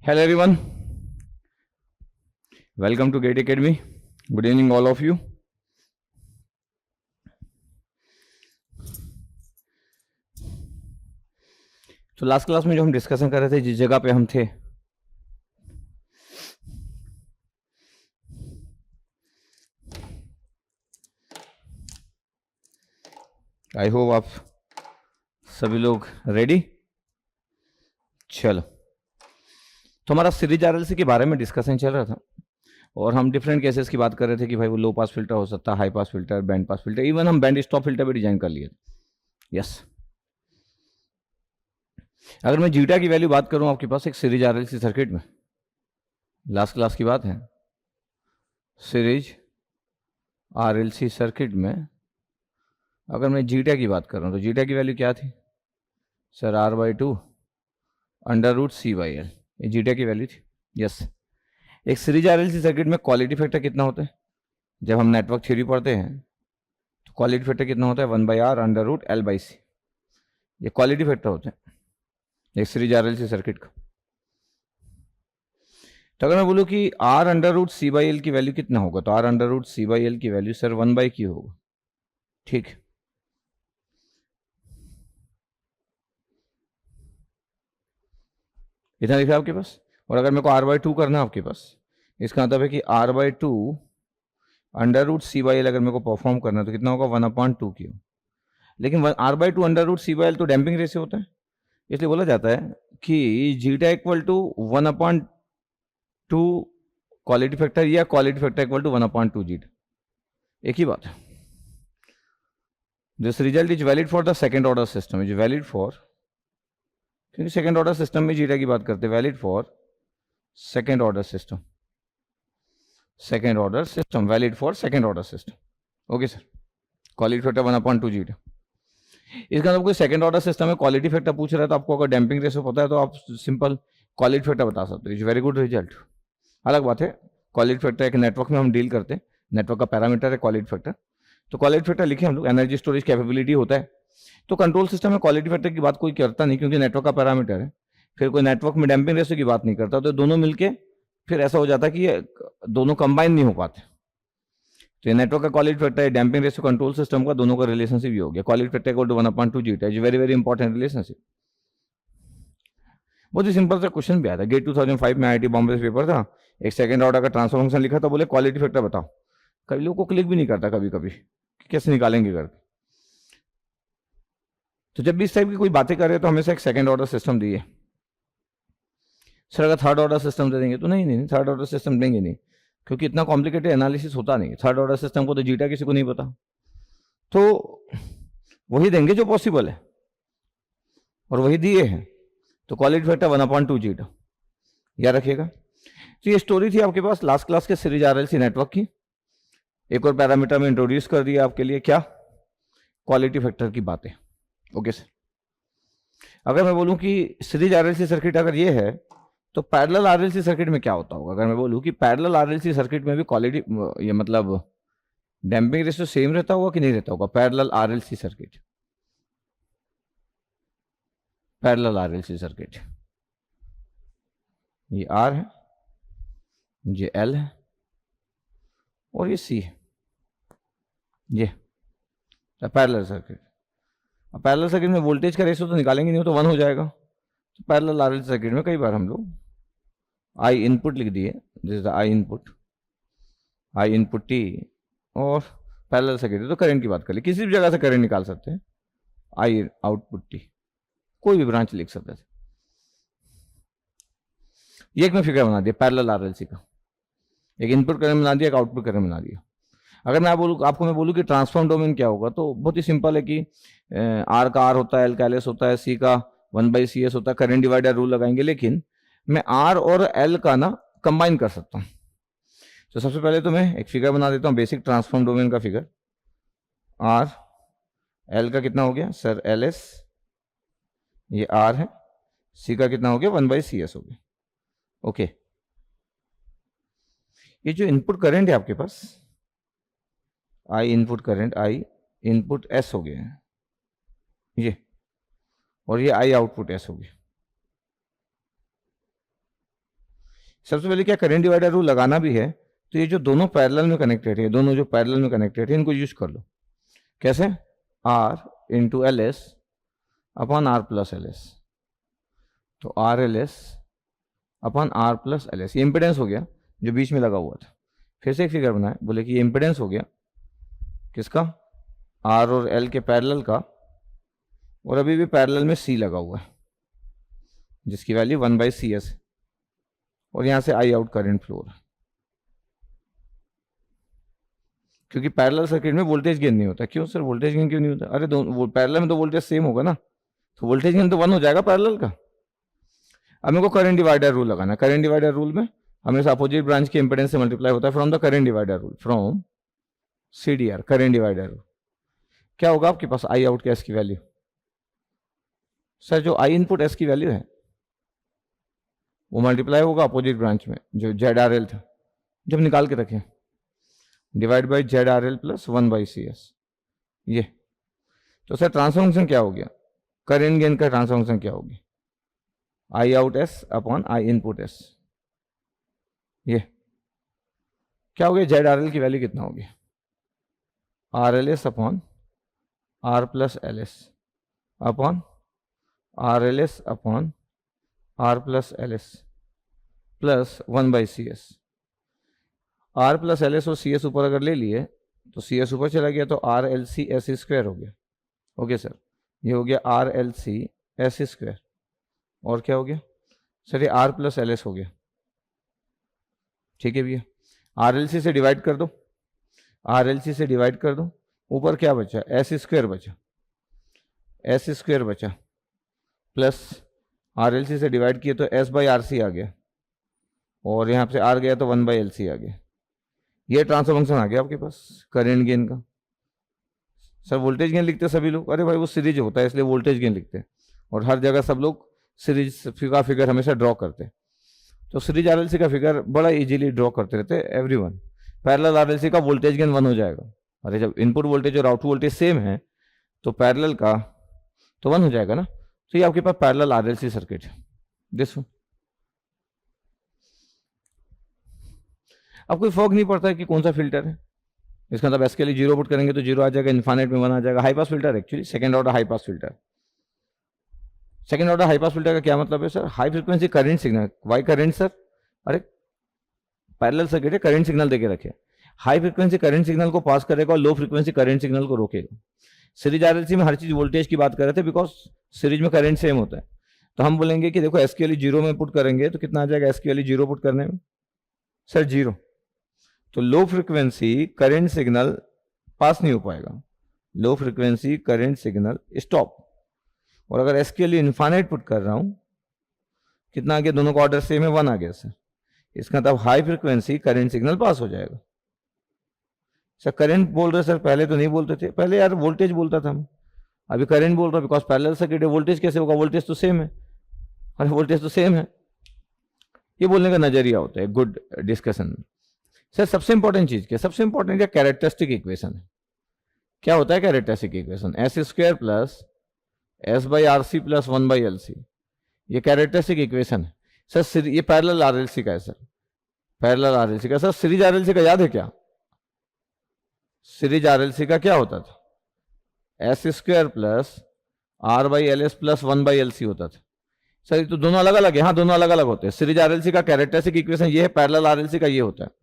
Hello everyone, welcome to Gate Academy. Good evening all of you. तो last class में जो हम discussion कर रहे थे, जिस जगह पे हम थे, आई होप आप सभी लोग रेडी। चलो, तो हमारा सीरीज आरएलसी के बारे में डिस्कशन चल रहा था और हम डिफरेंट केसेस की बात कर रहे थे कि भाई वो लो पास फिल्टर हो सकता है, high pass filter, band pass filter, even हम बैंड स्टॉप फिल्टर भी डिजाइन कर लिए थे। यस, अगर मैं जीटा की वैल्यू बात करूं आपके पास एक सीरीज आरएलसी सर्किट में, लास्ट क्लास की बात है, सीरीज आरएलसी सर्किट में अगर मैं जीटा की बात कर रहा हूं तो जीटा की वैल्यू क्या थी सर? R/2 √C/L, ये जीटा की वैल्यू थी। यस, एक सीरीज आरएलसी सर्किट में क्वालिटी फैक्टर कितना होता है? जब हम नेटवर्क थ्योरी पढ़ते हैं तो क्वालिटी फैक्टर कितना होता है? 1/R √L/C, ये क्वालिटी फैक्टर होते हैं एक सीरीज आरएलसी सर्किट का। तो अगर मैं बोलूं कि R √C/L की वैल्यू कितना होगा तो R √C/L की वैल्यू सर 1/Q होगा। ठीक, इतना लिखा है आपके पास। और अगर मेरे को R/2 करना है आपके पास, इसका मतलब है कि R/2 √C/L अगर मेरे को परफॉर्म करना है तो कितना होगा? 1/2Q। लेकिन R/2 √C/L तो डैम्पिंग रेशियो होता है, इसलिए बोला जाता है कि zeta equal to 1/2 quality factor या quality factor equal to 1/2 zeta, एक ही बात है। This result is valid for the second order system, is valid for, क्योंकि सेकेंड ऑर्डर सिस्टम में जीटा की बात करते हैं, valid for second order system, second order system, valid for second order system. Okay sir, quality factor 1/2 zeta. इसका मतलब कोई second order system में क्वालिटी फैक्टर पूछ रहा है तो आपको अगर डैम्पिंग रेशियो पता है तो आप सिंपल क्वालिटी फैक्टर बता सकते हो। Very good result. अलग बात है, क्वालिटी फैक्टर एक नेटवर्क में हम डील करते हैं, नेटवर्क का पैरामीटर है क्वालिटी फैक्टर। तो क्वालिटी फैक्टर लिखे हम लोग, एनर्जी स्टोरेज कैपेबिलिटी होता है। तो कंट्रोल सिस्टम में क्वालिटी फैक्टर की बात कोई करता नहीं क्योंकि नेटवर्क का पैरामीटर है। फिर कोई नेटवर्क में डैम्पिंग रेशियो की बात नहीं करता, तो दोनों मिलके फिर ऐसा हो जाता है कि ये दोनों कंबाइन नहीं हो पाते। तो नेटवर्क का क्वालिटी फैक्टर है, डैम्पिंग रेशियो कंट्रोल सिस्टम का, दोनों का रिलेशनशिप ही हो गया। Quality factor equal to 1/2 zeta is very very important relationship. बहुत ही सिंपल सा क्वेश्चन भी आया था गेट 2005 में, IIT बॉम्बे से पेपर था। एक सेकंड ऑर्डर का ट्रांसफर फंक्शन लिखा था, बोले क्वालिटी फैक्टर बताओ। कई लोगों को क्लिक भी नहीं करता कभी कभी कैसे निकालेंगे करके। तो जब भी इस टाइप की कोई बातें कर रहे तो हमेशा एक सेकंड ऑर्डर सिस्टम दिए। सर अगर थर्ड ऑर्डर सिस्टम दे देंगे तो नहीं, थर्ड ऑर्डर सिस्टम देंगे नहीं क्योंकि इतना कॉम्प्लिकेटेड एनालिसिस होता नहीं। थर्ड ऑर्डर सिस्टम को तो जीटा किसी को नहीं पता, तो वही देंगे जो पॉसिबल है और वही दिए हैं। तो क्वालिटी फैक्टर 1/2 जीटा, याद रखिएगा। तो ये स्टोरी थी आपके पास लास्ट क्लास के सीरीज आरएलसी नेटवर्क की। एक और पैरामीटर में इंट्रोड्यूस कर दिया आपके लिए, क्या? क्वालिटी फैक्टर की बातें। ओके सर, अगर मैं बोलूं कि सीरीज आरएलसी सर्किट अगर ये है तो पैरेलल आरएलसी सर्किट में क्या होता होगा? अगर मैं बोलूं कि पैरेलल आरएलसी सर्किट में भी क्वालिटी, ये मतलब डैम्पिंग रेशियो सेम रहता होगा कि नहीं रहता होगा? Parallel RLC circuit, parallel RLC circuit, ये R है, ये L है और ये C है, ये पैरेलल सर्किट। अब पैरेलल सर्किट में वोल्टेज का रेशियो तो निकालेंगे नहीं, तो 1 हो जाएगा। तो पैरेलल आरएलसी सर्किट में कई बार हम लोग I इनपुट लिख दिए, this is I input, I input T, और पैरेलल सर्किट है तो करंट की बात कर ली, किसी भी जगह से करंट निकाल सकते हैं, I आउटपुट T, कोई भी ब्रांच लिख सकते थे। ये एक में फिगर बना दिया पैरेलल आरएलसी का, एक इनपुट करंट बना दिया, एक आउटपुट करंट बना दिया। अगर मैं आपको मैं बोलूँ कि ट्रांसफॉर्म डोमेन क्या होगा तो बहुत ही सिंपल है कि R का R होता है, L का LS होता है, C का 1/CS होता है, करंट डिवाइडर रूल लगाएंगे। लेकिन मैं R और L का ना कंबाइन कर सकता हूँ। तो सबसे पहले तो मैं एक फिगर बना देता हूँ, बेसिक ट्रांसफॉर्म डोमेन का फिगर। R, L का कितना हो गया सर? LS, ये R है, C का कितना हो गया? 1/CS हो गया। ओके, ये जो इनपुट करंट है आपके पास, I input current, I input S हो गया है ये, और ये I आउटपुट S हो गया। सबसे पहले क्या करंट डिवाइडर रूल लगाना भी है, तो ये जो दोनों पैरेलल में कनेक्टेड है, दोनों जो पैरेलल में कनेक्टेड है, इनको यूज कर लो। कैसे? R into L S upon R plus L S. तो R L S upon R plus L S, ये इम्पिडेंस हो गया जो बीच में लगा हुआ था। फिर से एक फिगर बनाए, बोले कि ये इम्पिडेंस हो गया किसका? आर और एल के पैरेलल का, और अभी भी पैरेलल में सी लगा हुआ है जिसकी वैल्यू 1/CS है, और यहां से आई आउट करंट फ्लो रहा, क्योंकि पैरेलल सर्किट में वोल्टेज गेन नहीं होता। क्यों सर वोल्टेज गेन क्यों नहीं होता? अरे दोनों पैरेलल में तो वोल्टेज सेम होगा ना, तो वोल्टेज गेन तो 1 हो जाएगा पैरेलल का। अब मेरे को करंट डिवाइडर रूल लगाना। करंट डिवाइडर रूल में हमेशा अपोजिट ब्रांच के इंपेडेंस से मल्टीप्लाई होता है from the current divider rule, from CDR current divider rule. क्या होगा आपके पास? आई आउट एस की वैल्यू, सर जो आई इनपुट एस की वैल्यू है वो मल्टीप्लाई होगा अपोजिट ब्रांच में जो ZRL था, जब निकाल के रखें, divide by ZRL plus 1/CS। ये तो सर ट्रांसफर फंक्शन क्या हो गया? करंट गेन का ट्रांसफर फंक्शन क्या हो गया? I out S upon I input S. ये क्या हो गया? ZRL की वैल्यू कितना हो गया? RLS upon R plus L S upon RLS upon R plus L S plus 1/CS। R plus L S और सी एस ऊपर अगर ले लिए तो सी एस ऊपर चला गया, तो RLC/S² हो गया। ओके सर, ये हो गया RLC/S²। और क्या हो गया सर? ये R प्लस एल एस हो गया। ठीक है भैया, RLC से डिवाइड कर दो, RLC से डिवाइड कर दो, ऊपर क्या बचा? S² बचा, S² बचा, प्लस RLC से डिवाइड किए तो S/RC आ गया, और यहाँ से R गया तो 1/LC आ गया। ये ट्रांसफर फंक्शन आ गया आपके पास करंट गेन का। सर वोल्टेज गेन लिखते सभी लोग, अरे भाई वो सीरीज होता है इसलिए वोल्टेज गेन लिखते हैं, और हर जगह सब लोग सीरीज का फिगर हमेशा ड्रॉ करते हैं। तो सीरीज RLC का फिगर बड़ा इजीली ड्रॉ करते रहते हैं एवरीवन। पैरेलल RLC का वोल्टेज गेन 1 हो जाएगा। अरे जब इनपुट वोल्टेज और आउटपुट वोल्टेज सेम है तो पैरेलल का तो 1 हो जाएगा ना। तो ये आपके पास पैरेलल RLC सर्किट है। दिस अब कोई फर्क नहीं पड़ता है कि कौन सा फिल्टर है, इसका मतलब एस के लिए 0 पुट करेंगे तो 0 आ जाएगा, इन्फाइनाइट में 1 आ जाएगा। High pass filter actually second order high pass filter. Second order high pass filter का क्या मतलब है sir? High frequency current signal. Why current sir? अरे पैरेलल सर्किट है, करंट सिग्नल देके रखे। हाई फ्रीक्वेंसी करंट सिग्नल को पास करेगा और लो फ्रीक्वेंसी करंट सिग्नल को रोकेगा। सीरीज RLC में हर चीज वोल्टेज की बात कर रहे थे, बिकॉज सीरीज में करंट सेम होता है। तो हम बोलेंगे कि देखो एस की वैल्यू 0 में पुट करेंगे तो कितना आ जाएगा? एस की वैल्यू 0 पुट करने में सर 0, तो low frequency current signal pass नहीं हो पाएगा, low frequency current signal stop. और अगर एस के लिए इन्फाइनाइट पुट कर रहा हूं, कितना आ गया? दोनों का ऑर्डर सेम है, 1 आ गया सर। इसका मतलब high frequency current signal pass हो जाएगा। सर करंट बोल रहे सर, पहले तो नहीं बोलते थे, पहले यार वोल्टेज बोलता था हम, अभी करंट बोल रहा हूं बिकॉज पैरेलल सर्किट है। वोल्टेज कैसे होगा? वोल्टेज तो सेम है। अरे वोल्टेज तो सेम है, ये बोलने का नजरिया होता है गुड डिस्कशन में। सर सबसे इंपॉर्टेंट चीज क्या? सबसे इंपॉर्टेंट क्या? कैरेक्टरिस्टिक इक्वेशन है। क्या होता है characteristic equation? S² plus S/RC plus 1/LC, ये कैरेक्टरिस्टिक इक्वेशन है सर। ये पैरेलल RLC का है सर, पैरेलल RLC का। सर सीरीज RLC का याद है क्या? सीरीज RLC का क्या होता था? S² plus R/LS plus 1/LC होता था सर। ये तो दोनों अलग अलग है। हाँ दोनों अलग अलग होते हैं। सीरीज RLC का कैरेक्टरिस्टिक इक्वेशन ये है, पैरेलल RLC का ये होता है।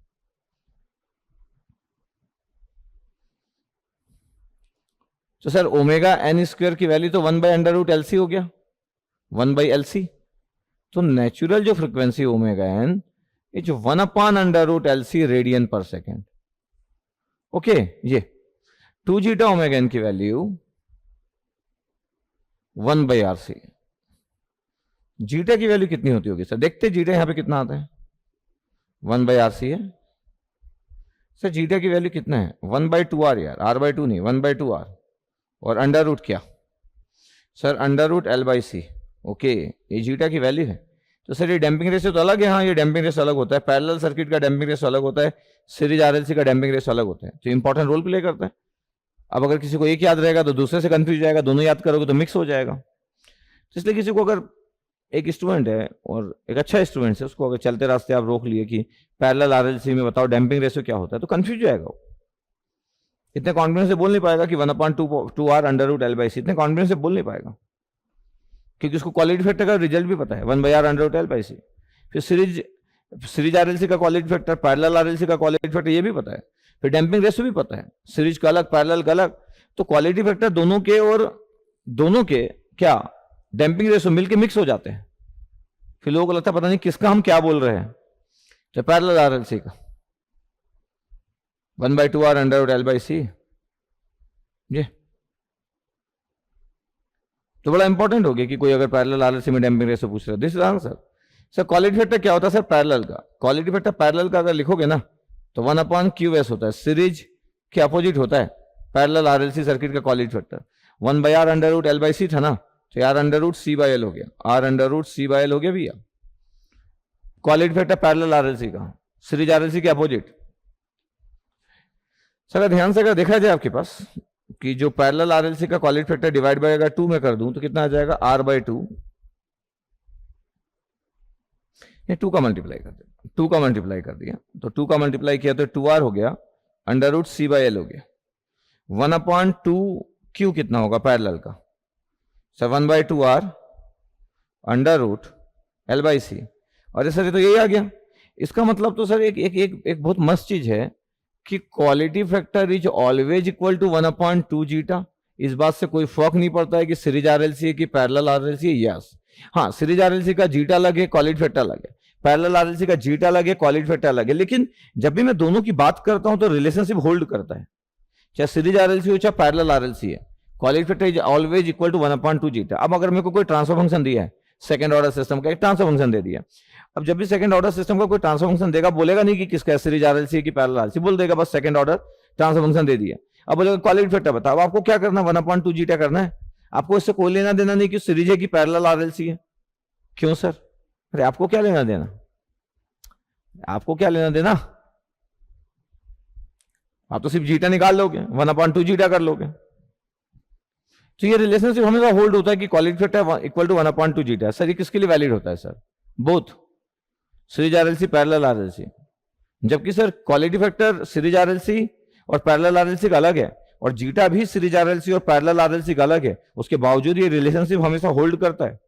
तो सर ω(n²) की वैल्यू तो 1/√LC हो गया, 1/LC। तो नेचुरल जो फ्रीक्वेंसी ω(n) ये जो 1/√LC रेडियन पर सेकेंड। ओके, ये 2ζ ω(n) की वैल्यू 1/RC। जीटा की वैल्यू कितनी होती होगी सर? देखते जीटा यहां पे कितना आता है, 1/RC है सर। जीटा की वैल्यू कितना है? 1/2R यार, R/2 नहीं, 1/2R। और अंडर रूट क्या सर? √L/C। ओके, ये जीटा की वैल्यू है। तो सर ये डैम्पिंग रेशियो तो अलग है। हाँ ये डैम्पिंग रेशियो अलग होता है, पैरेलल सर्किट का डैम्पिंग रेशियो अलग होता है, सीरीज RLC का डैम्पिंग रेशियो अलग होता है। तो इंपॉर्टेंट रोल प्ले करता है। अब अगर किसी को एक याद रहेगा तो दूसरे से कंफ्यूज जाएगा, दोनों याद करोगे तो मिक्स हो जाएगा। तो इसलिए किसी को अगर एक स्टूडेंट है और एक अच्छा स्टूडेंट है, उसको अगर चलते रास्ते आप रोक लिए कि पैरेलल आरएलसी में बताओ डैम्पिंग रेशियो क्या होता है, तो कंफ्यूज हो जाएगा वो। इतने कॉन्फिडेंस से बोल नहीं पाएगा कि 1/2 r under root L by C, इतने कॉन्फिडेंस से बोल नहीं पाएगा, क्योंकि उसको क्वालिटी फैक्टर का रिजल्ट भी पता है, 1/r under root L by C. फिर सीरीज आरएलसी का क्वालिटी फैक्टर, पैरेलल आरएलसी का क्वालिटी फैक्टर ये भी पता है, फिर डैम्पिंग रेशियो भी पता है, सीरीज का अलग पैरेलल का अलग। तो क्वालिटी फैक्टर दोनों के और दोनों के क्या डैम्पिंग रेशियो मिलके मिक्स हो जाते हैं, फिर लोगों को लगता है पता नहीं किसका हम क्या बोल रहे हैं। तो पैरेलल आरएलसी का 1/2r under root L by C, ये तो बड़ा इंपॉर्टेंट हो गया कि कोई अगर पैरेलल आरएलसी में डैम्पिंग रेशियो पूछ रहा है, this is answer. Sir quality factor क्या होता है सर? पैरेलल का क्वालिटी फैक्टर, पैरेलल का अगर लिखोगे ना तो 1/QS होता है, सीरीज के अपोजिट होता है पैरेलल आरएलसी सर्किट का quality factor. 1/r under root L by C था ना, तो यार under root C by L हो गया, R under root C by L हो गया भैया। क्वालिटी फैक्टर पैरेलल आरएलसी का, सीरीज आरएलसी के अपोजिट। सर ध्यान से अगर देखा जाए आपके पास कि जो पैरेलल आरएलसी का क्वालिटी फैक्टर डिवाइड बाय अगर 2 में कर दूं तो कितना आ जाएगा? r/2, ये 2 का मल्टीप्लाई कर दिया, 2 का मल्टीप्लाई कर दिया, तो 2 का मल्टीप्लाई किया तो 2r हो गया, under root C by L हो गया। 1/2 कितना होगा पैरेलल का? Sir 1/2r under root L by C. और सर ये तो यही आ गया। इसका मतलब तो सर एक एक एक, एक बहुत मस्त चीज है कि quality factor is always equal to 1/2 zeta. इस बात से कोई फर्क नहीं पड़ता है कि सीरीज आरएलसी है कि पैरेलल आरएलसी है। यस, हाँ, सीरीज आरएलसी का जीटा अलग है, क्वालिटी फैक्टर अलग है, पैरेलल आरएलसी का जीटा अलग है, क्वालिटी फैक्टर अलग है, लेकिन जब भी मैं दोनों की बात करता हूं तो रिलेशनशिप होल्ड करता है, चाहे सीरीज आरएलसी हो चाहे पैरेलल आरएलसी है। Quality factor is always equal to 1/2 zeta. अब अगर मेरे को कोई ट्रांसफर फंक्शन दिया है, सेकंड ऑर्डर सिस्टम का एक ट्रांसफर फंक्शन दे दिया, अब जब भी सेकंड ऑर्डर सिस्टम का कोई ट्रांसफर फंक्शन देगा, बोलेगा नहीं कि किसका सीरीज आरएलसी की पैरेलल आरएलसी, बोल देगा बस सेकंड ऑर्डर ट्रांसफर फंक्शन दे दिया। अब बोलेगा क्वालिटी फैक्टर बताओ, आपको क्या करना है? 1/2 जीटा करना है। आपको इससे कोई लेना देना नहीं कि सीरीज है कि पैरेलल आरएलसी है। क्यों सर? अरे आपको क्या लेना देना, आपको क्या लेना देना? आप तो सिर्फ जीटा निकाल लोगे, 1/2 जीटा कर लोगे। तो ये रिलेशनशिप हमेशा होल्ड होता है कि quality factor equal to 1/2 zeta. Sir ये किसके लिए वैलिड होता है sir? Both series RLC parallel RLC. जबकि sir quality factor series RLC और पैरेलल आरएलसी का अलग है, और जीटा भी सीरीज आरएलसी और पैरेलल आरएलसी का अलग है, उसके बावजूद ये रिलेशनशिप हमेशा होल्ड करता है।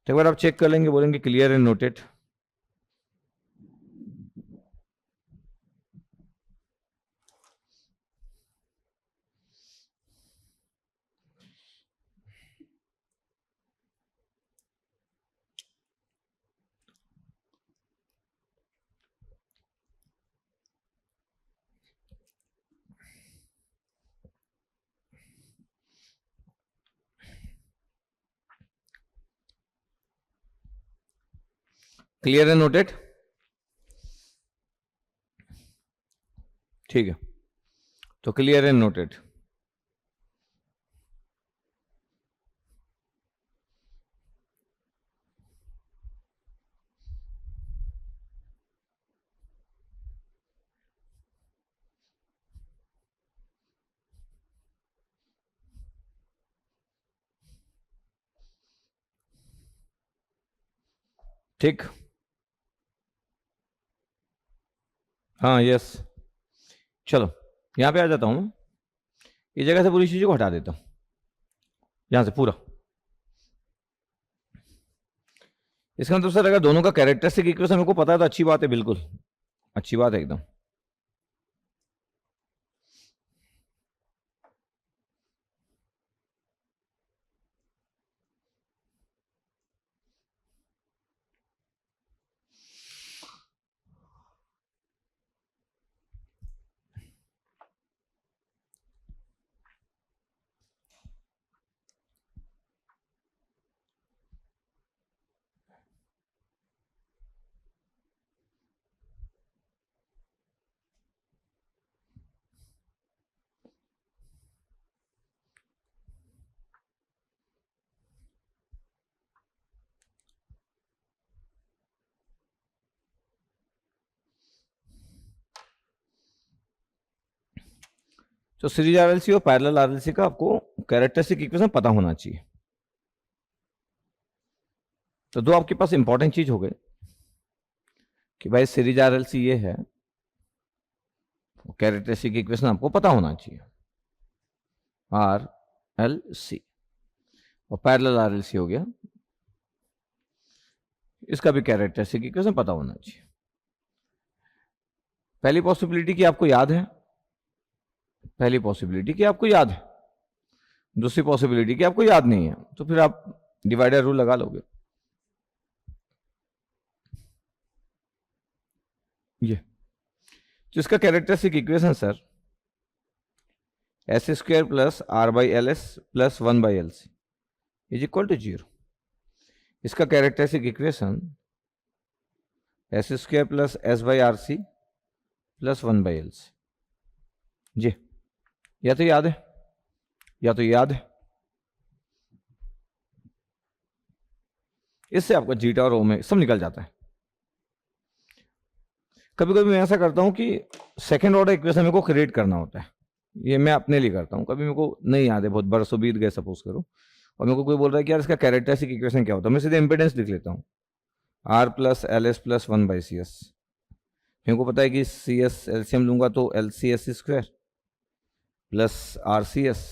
तो एक बार आप चेक कर लेंगे, बोलेंगे clear and noted. Clear and noted, ठीक है। तो क्लियर एंड नोटेड। ठीक, हाँ यस। चलो यहां पे आ जाता हूं, इस जगह से पूरी चीजों को हटा देता हूं, यहां से पूरा। इसका मतलब सर अगर दोनों का कैरेक्टरिस्टिक इक्वेशन मेरे को पता है तो अच्छी बात है, बिल्कुल अच्छी बात है एकदम। तो सीरीज आरएलसी और पैरेलल आरएलसी का आपको कैरेक्टरिस्टिक इक्वेशन पता होना चाहिए। तो दो आपके पास इंपॉर्टेंट चीज हो गई कि भाई सीरीज आरएलसी ये है, कैरेक्टरिस्टिक इक्वेशन आपको पता होना चाहिए आर एल सी, और पैरेलल आरएलसी हो गया, इसका भी कैरेक्टरिस्टिक इक्वेशन पता होना चाहिए। पहली पॉसिबिलिटी की आपको याद है, पहली पॉसिबिलिटी की आपको याद है, दूसरी पॉसिबिलिटी की आपको याद नहीं है, तो फिर आप डिवाइडर रूल लगा लोगे। ये तो इसका characteristic equation sir S square plus R by L S plus 1/LC is equal to 0। इसका characteristic equation S square plus S by R C plus 1/LC। जी, या तो याद है, या तो याद है। इससे आपका जीटा और ओमेगा सब निकल जाता है। कभी कभी मैं ऐसा करता हूं कि सेकेंड ऑर्डर इक्वेशन मेरे को क्रिएट करना होता है, ये मैं अपने लिए करता हूं। कभी मेरे को नहीं याद है, बहुत बरसों बीत गए सपोज करो, और मेरे को कोई बोल रहा है कि यार इसका कैरेक्टरिस्टिक इक्वेशन क्या होता है, मैं सीधे इंपेडेंस लिख लेता हूँ R plus L S plus 1/CS। मेरे को पता है कि सी एस एलसीएम लूंगा तो L C S square plus R C S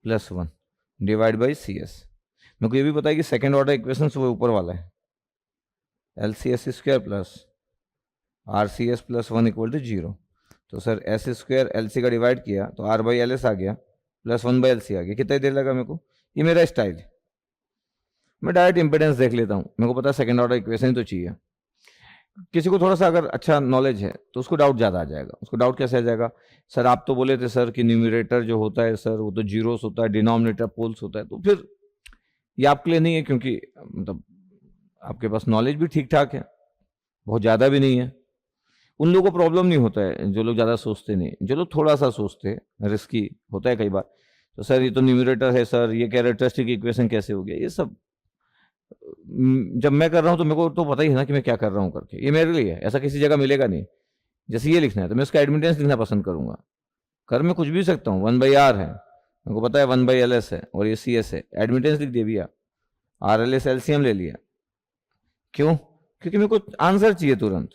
plus 1 divide by C S. मेरे को ये भी पता है कि सेकेंड ऑर्डर इक्वेशन वो ऊपर वाला है, L C S square plus R C S plus 1 equal to 0। तो sir S square L C का डिवाइड किया तो आर बाई एल एस आ गया प्लस 1/LC आ गया। कितना देर लगा मेरे को, ये मेरा स्टाइल है। मैं डायरेक्ट इंपेडेंस देख लेता हूँ, मेरे को पता है सेकेंड ऑर्डर इक्वेशन ही तो चाहिए। किसी को थोड़ा सा अगर अच्छा नॉलेज है तो उसको डाउट ज़्यादा आ जाएगा। उसको डाउट कैसे आ जाएगा, सर आप तो बोले थे सर कि न्यूमरेटर जो होता है सर वो तो जीरोस होता है, डिनोमिनेटर पोल्स होता है। तो फिर ये आपके लिए नहीं है, क्योंकि मतलब आपके पास नॉलेज भी ठीक ठाक है, बहुत ज़्यादा भी नहीं है। उन लोगों को प्रॉब्लम नहीं होता है जो लोग ज़्यादा सोचते नहीं, जो लोग थोड़ा सा सोचते हैं, रिस्की होता है कई बार। तो सर ये तो न्यूमरेटर है सर, ये कैरेक्टरिस्टिक इक्वेशन कैसे हो गया, ये सब जब मैं कर रहा हूँ तो मेरे को तो पता ही है ना कि मैं क्या कर रहा हूँ करके। ये मेरे लिए है, ऐसा किसी जगह मिलेगा नहीं। जैसे ये लिखना है तो मैं उसका एडमिटेंस लिखना पसंद करूंगा। कर मैं कुछ भी सकता हूँ, 1/R है, मेरे को पता है 1/LS है और ये CS है, एडमिटेंस लिख दिया भैया, RLS LCM ले लिया। क्यों, क्योंकि मेरे को आंसर चाहिए तुरंत।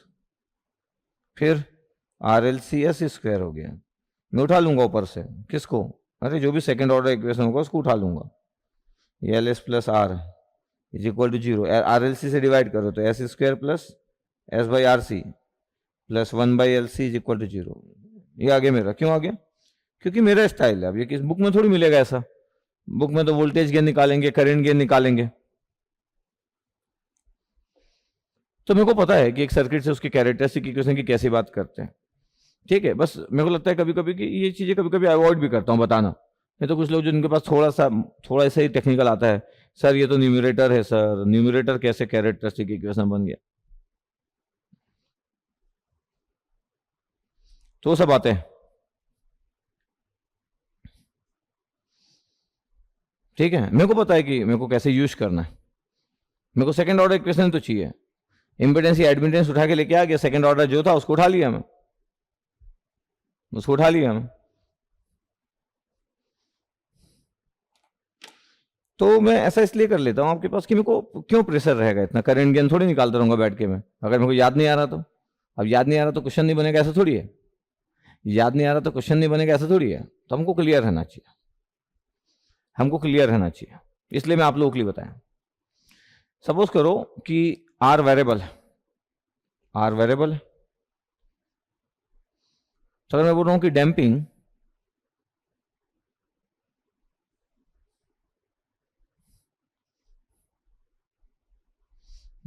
फिर RLCS स्क्वायर हो गया, मैं उठा लूंगा ऊपर से किसको, अरे जो भी सेकेंड ऑर्डर इक्वेशन होगा उसको उठा लूंगा। ये LS plus R is equal to 0, RLC से डिवाइड करो तो S square plus S/RC plus 1/LC is equal to 0। ये आगे मेरा क्यों आ गया, क्योंकि मेरा स्टाइल है। अब ये किस बुक में थोड़ी मिलेगा ऐसा, बुक में तो वोल्टेज गेन निकालेंगे, करंट गेन निकालेंगे। तो मेरे को पता है कि एक सर्किट से उसकी कैरेक्टरिस्टिक इक्वेशन की कैसी बात करते हैं, ठीक है। बस मेरे को लगता है कभी कभी कि ये चीज़ें कभी कभी अवॉइड भी करता हूँ बताना। नहीं तो कुछ लोग जिनके पास थोड़ा सा ही टेक्निकल आता है, सर ये तो न्यूमरेटर है सर, न्यूमरेटर कैसे कैरेक्टरिस्टिक इक्वेशन बन गया, तो सब बातें हैं, ठीक है। मेरे को पता है कि मेरे को कैसे यूज करना है। मेरे को सेकंड ऑर्डर इक्वेशन तो चाहिए, इम्पिडेंस या एडमिटेंस उठा के लेके आ गया, सेकंड ऑर्डर जो था उसको उठा लिया मैं, उसको उठा लिया मैं। तो मैं ऐसा इसलिए कर लेता हूँ आपके पास कि मेरे को क्यों प्रेशर रहेगा इतना, करंट गेन थोड़ी निकालता रहूंगा बैठ के मैं, अगर मेरे को याद नहीं आ रहा तो। अब याद नहीं आ रहा तो क्वेश्चन नहीं बनेगा, ऐसा थोड़ी है। याद नहीं आ रहा तो क्वेश्चन नहीं बनेगा, ऐसा थोड़ी है। तो हमको क्लियर रहना चाहिए, हमको क्लियर रहना चाहिए, इसलिए मैं आप लोगों के लिए बताया। सपोज करो कि आर वेरिएबल है, आर वेरिएबल है, तो अगर मैं बोल रहा हूं कि डैम्पिंग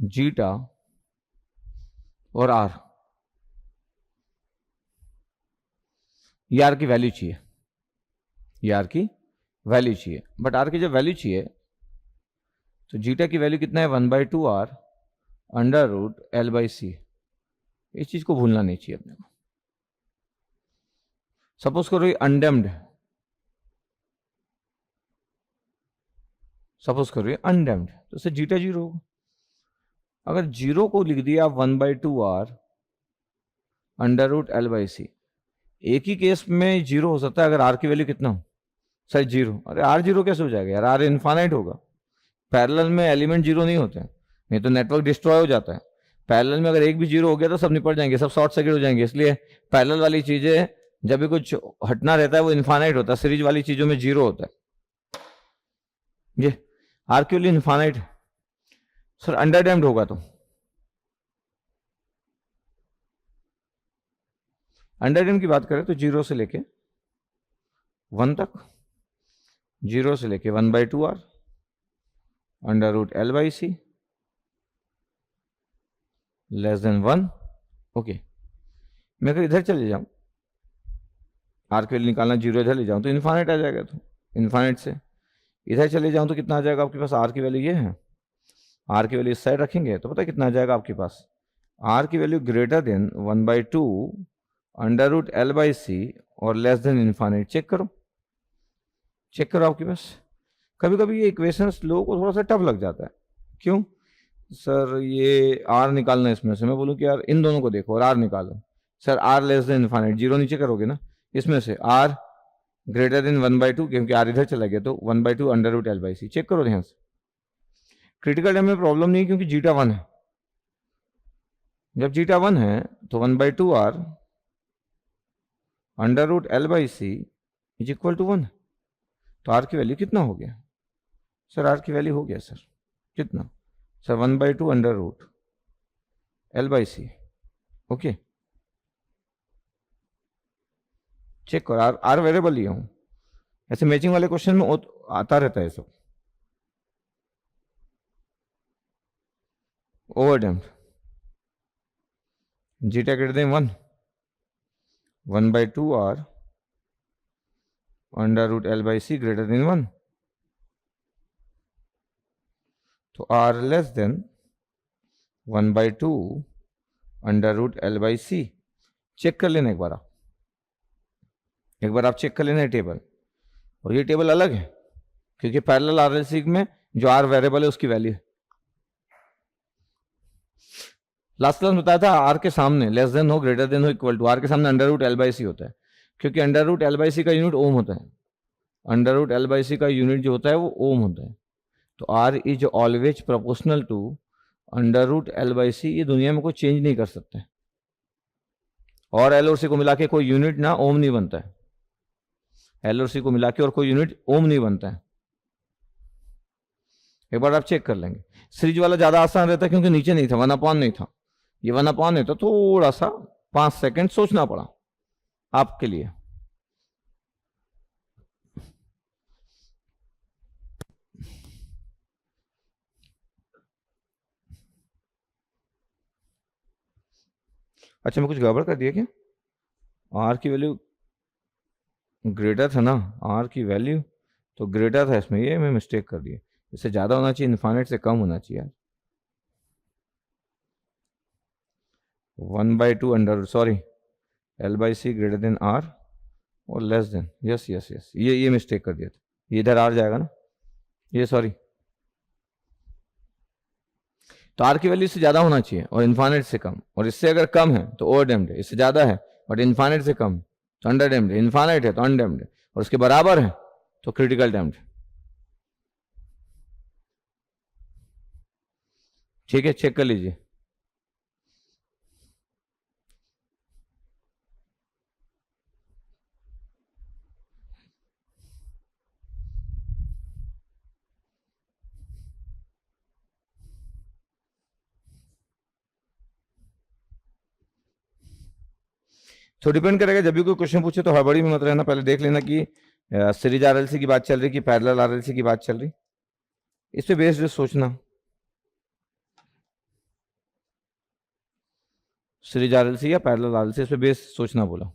जीटा और आर, ये आर की वैल्यू चाहिए, ये आर की वैल्यू चाहिए। बट आर की जब वैल्यू चाहिए तो जीटा की वैल्यू कितना है, 1/2R अंडर रूट L/C। इस चीज को भूलना नहीं चाहिए अपने को। सपोज करो ये अनडैम्ड है, सपोज करो ये अनडैम्ड, तो इससे जीटा 0 होगा। अगर 0 को लिख दिया 1/2R अंडर रूट L/C, एक ही केस में जीरो हो सकता है अगर आर की वैल्यू कितना हो, सर जीरो। अरे आर जीरो कैसे हो जाएगा यार, आर इनफाइनाइट होगा। पैरेलल में एलिमेंट जीरो नहीं होते हैं, नहीं तो नेटवर्क डिस्ट्रॉय हो जाता है। पैरेलल में अगर एक भी जीरो हो गया तो सब निपट जाएंगे, सब शॉर्ट सर्किट हो जाएंगे। इसलिए पैरेलल वाली चीजें जब भी कुछ हटना रहता है वो इनफाइनाइट होता है, सीरीज वाली चीजों में जीरो होता है। ये आर की value infinite sir, under damped होगा तो अंडर डैम्ड की बात करें तो जीरो से लेके वन तक, जीरो से लेके 1/2 R under root L by C less than 1। Okay, मैं अगर इधर चले जाऊं, आर की वैल्यू निकालना, जीरो इधर ले जाऊं तो इन्फाइनाइट आ जाएगा। तो इन्फाइनाइट से इधर चले जाऊं तो कितना आ जाएगा आपके पास, आर की वैल्यू ये है, आर की वैल्यू इस साइड रखेंगे तो पता है कितना आ जाएगा आपके पास, आर की value greater than 1/2 under root L by C और लेस देन इन्फाइनाइट। चेक करो, चेक करो आपके पास। कभी कभी ये इक्वेशंस लोगों को थोड़ा सा टफ लग जाता है। क्यों सर, ये आर निकालना है इसमें से, मैं बोलूँ कि यार इन दोनों को देखो और आर निकालो। Sir R less than infinite, zero नीचे करोगे ना, इसमें से आर ग्रेटर देन 1/2, क्योंकि आर इधर चला गया तो 1/2 under root L by C. Check करो ध्यान से, क्रिटिकल टाइम में प्रॉब्लम नहीं क्योंकि जीटा 1 है। जब जीटा 1 है तो 1/2 R under root L by C is equal to 1। तो आर की वैल्यू कितना हो गया सर, आर की वैल्यू हो गया सर कितना sir, 1/2 under root L by C. Okay, check करो, आर आर वेरिएबल लिया हूं। ऐसे मैचिंग वाले क्वेश्चन में आता रहता है सब। Over damped, zeta greater than 1, 1/2 R under root L by C greater than 1। तो R less than 1/2 under root L by C. Check कर लेना एक बार आप चेक कर लेना है टेबल। और ये टेबल अलग है क्योंकि पैरेलल आरएलसी में जो आर वेरिएबल है उसकी वैल्यू है। लास्ट क्लास बताया था आर के सामने लेस देन हो ग्रेटर देन हो इक्वल टू, आर के सामने अंडर रूट एल बाई सी होता है, क्योंकि अंडर रूट एल बाई सी का यूनिट ओम होता है। अंडर रूट एल बाई सी का यूनिट जो होता है वो ओम होता है। तो R is always proportional to under root L by C. ये दुनिया में कोई चेंज नहीं कर सकते, और एल और सी को मिला के कोई यूनिट ना ओम नहीं बनता है। एल और सी को मिला के और कोई यूनिट ओम नहीं बनता है। एक बार आप चेक कर लेंगे। सीरीज वाला ज्यादा आसान रहता है क्योंकि नीचे नहीं था, 1/, नहीं था। ये 1/, है तो थोड़ा सा 5 सेकंड सोचना पड़ा आपके लिए। अच्छा, मैं कुछ गड़बड़ कर दिया क्या? आर की वैल्यू ग्रेटर था ना, आर की वैल्यू तो ग्रेटर था इसमें, ये मैं मिस्टेक कर दिया। इससे ज़्यादा होना चाहिए, इन्फाइनाइट से कम होना चाहिए यार। 1/2 under, sorry, L by C greater than R और less than, yes yes yes, ये मिस्टेक कर दिया था। ये इधर आर जाएगा ना, ये सॉरी। तो आर की वैल्यू इससे ज़्यादा होना चाहिए और इन्फाइनाइट से कम, और इससे अगर कम है तो ओवर डैम्ड है, इससे ज़्यादा है बट इन्फाइनाइट से कम तो अंडर डैम्ड है, इन्फाइनाइट है तो अनडैम्ड है, और उसके बराबर है तो क्रिटिकल डैम्ड है। ठीक है, चेक कर लीजिए। तो डिपेंड करेगा, जब भी कोई क्वेश्चन पूछे तो हड़बड़ी में मत रहना, पहले देख लेना कि सीरीज आरएलसी की बात चल रही कि पैरेलल आरएलसी की बात चल रही, इस पे बेस्ड सोचना। सीरीज आरएलसी या पैरेलल आरएलसी, इस पे बेस्ड सोचना बोला।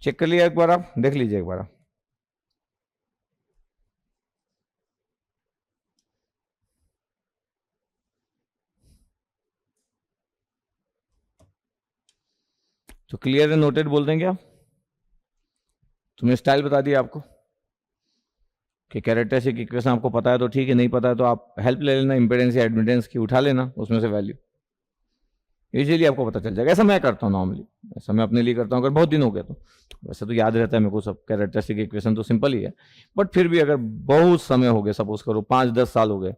चेक कर लिया एक बार, आप देख लीजिए एक बार आप। तो क्लियर एंड नोटेड बोल देंगे आप। तुमने स्टाइल बता दिया आपको कि कैरेक्टरिस्टिक इक्वेशन आपको पता है तो ठीक है, नहीं पता है तो आप हेल्प ले लेना इम्पीडेंस या एडमिटेंस की, उठा लेना उसमें से वैल्यू, यूजुअली आपको पता चल जाएगा। ऐसा मैं करता हूँ नॉर्मली, ऐसा मैं अपने लिए करता हूँ अगर बहुत दिन हो गया तो। वैसे तो याद रहता है मेरे को सब, कैरेक्टरिस्टिक इक्वेशन तो सिंपल ही है, बट फिर भी अगर बहुत समय हो गया, सपोज करो 5-10 साल हो गए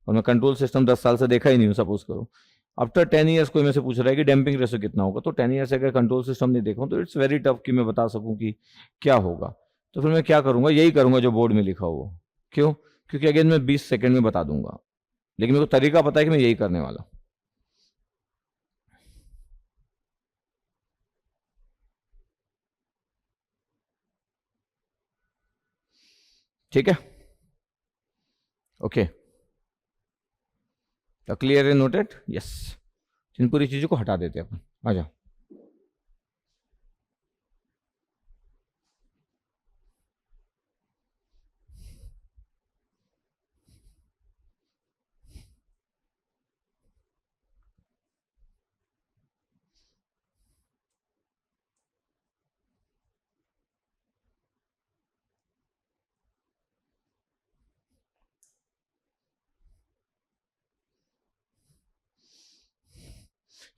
और मैं कंट्रोल सिस्टम 10 साल से देखा ही नहीं हूँ, सपोज करो आफ्टर 10 ईयर्स कोई मेरे से पूछ रहा है कि डैम्पिंग रेशो कितना होगा, तो 10 ईयर्स से अगर कंट्रोल सिस्टम नहीं देखा तो इट्स वेरी टफ कि मैं बता सकूं कि क्या होगा। तो फिर मैं क्या करूंगा, यही करूंगा जो बोर्ड में लिखा हुआ। क्यों? क्योंकि अगेन मैं 20 सेकंड में बता दूंगा, लेकिन मेरे को तरीका पता है कि मैं यही करने वाला। ठीक है, ओके, तो क्लियर है, नोटेड, यस। इन पूरी चीजों को हटा देते हैं अपन, आ जाओ।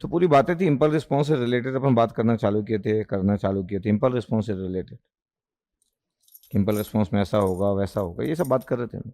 तो पूरी बातें थी इम्पल्स रिस्पॉन्स से रिलेटेड, अपन बात करना चालू किए थे, इम्पल्स रिस्पॉन्स से रिलेटेड, इम्पल्स रिस्पॉन्स में ऐसा होगा वैसा होगा, ये सब बात कर रहे थे हम।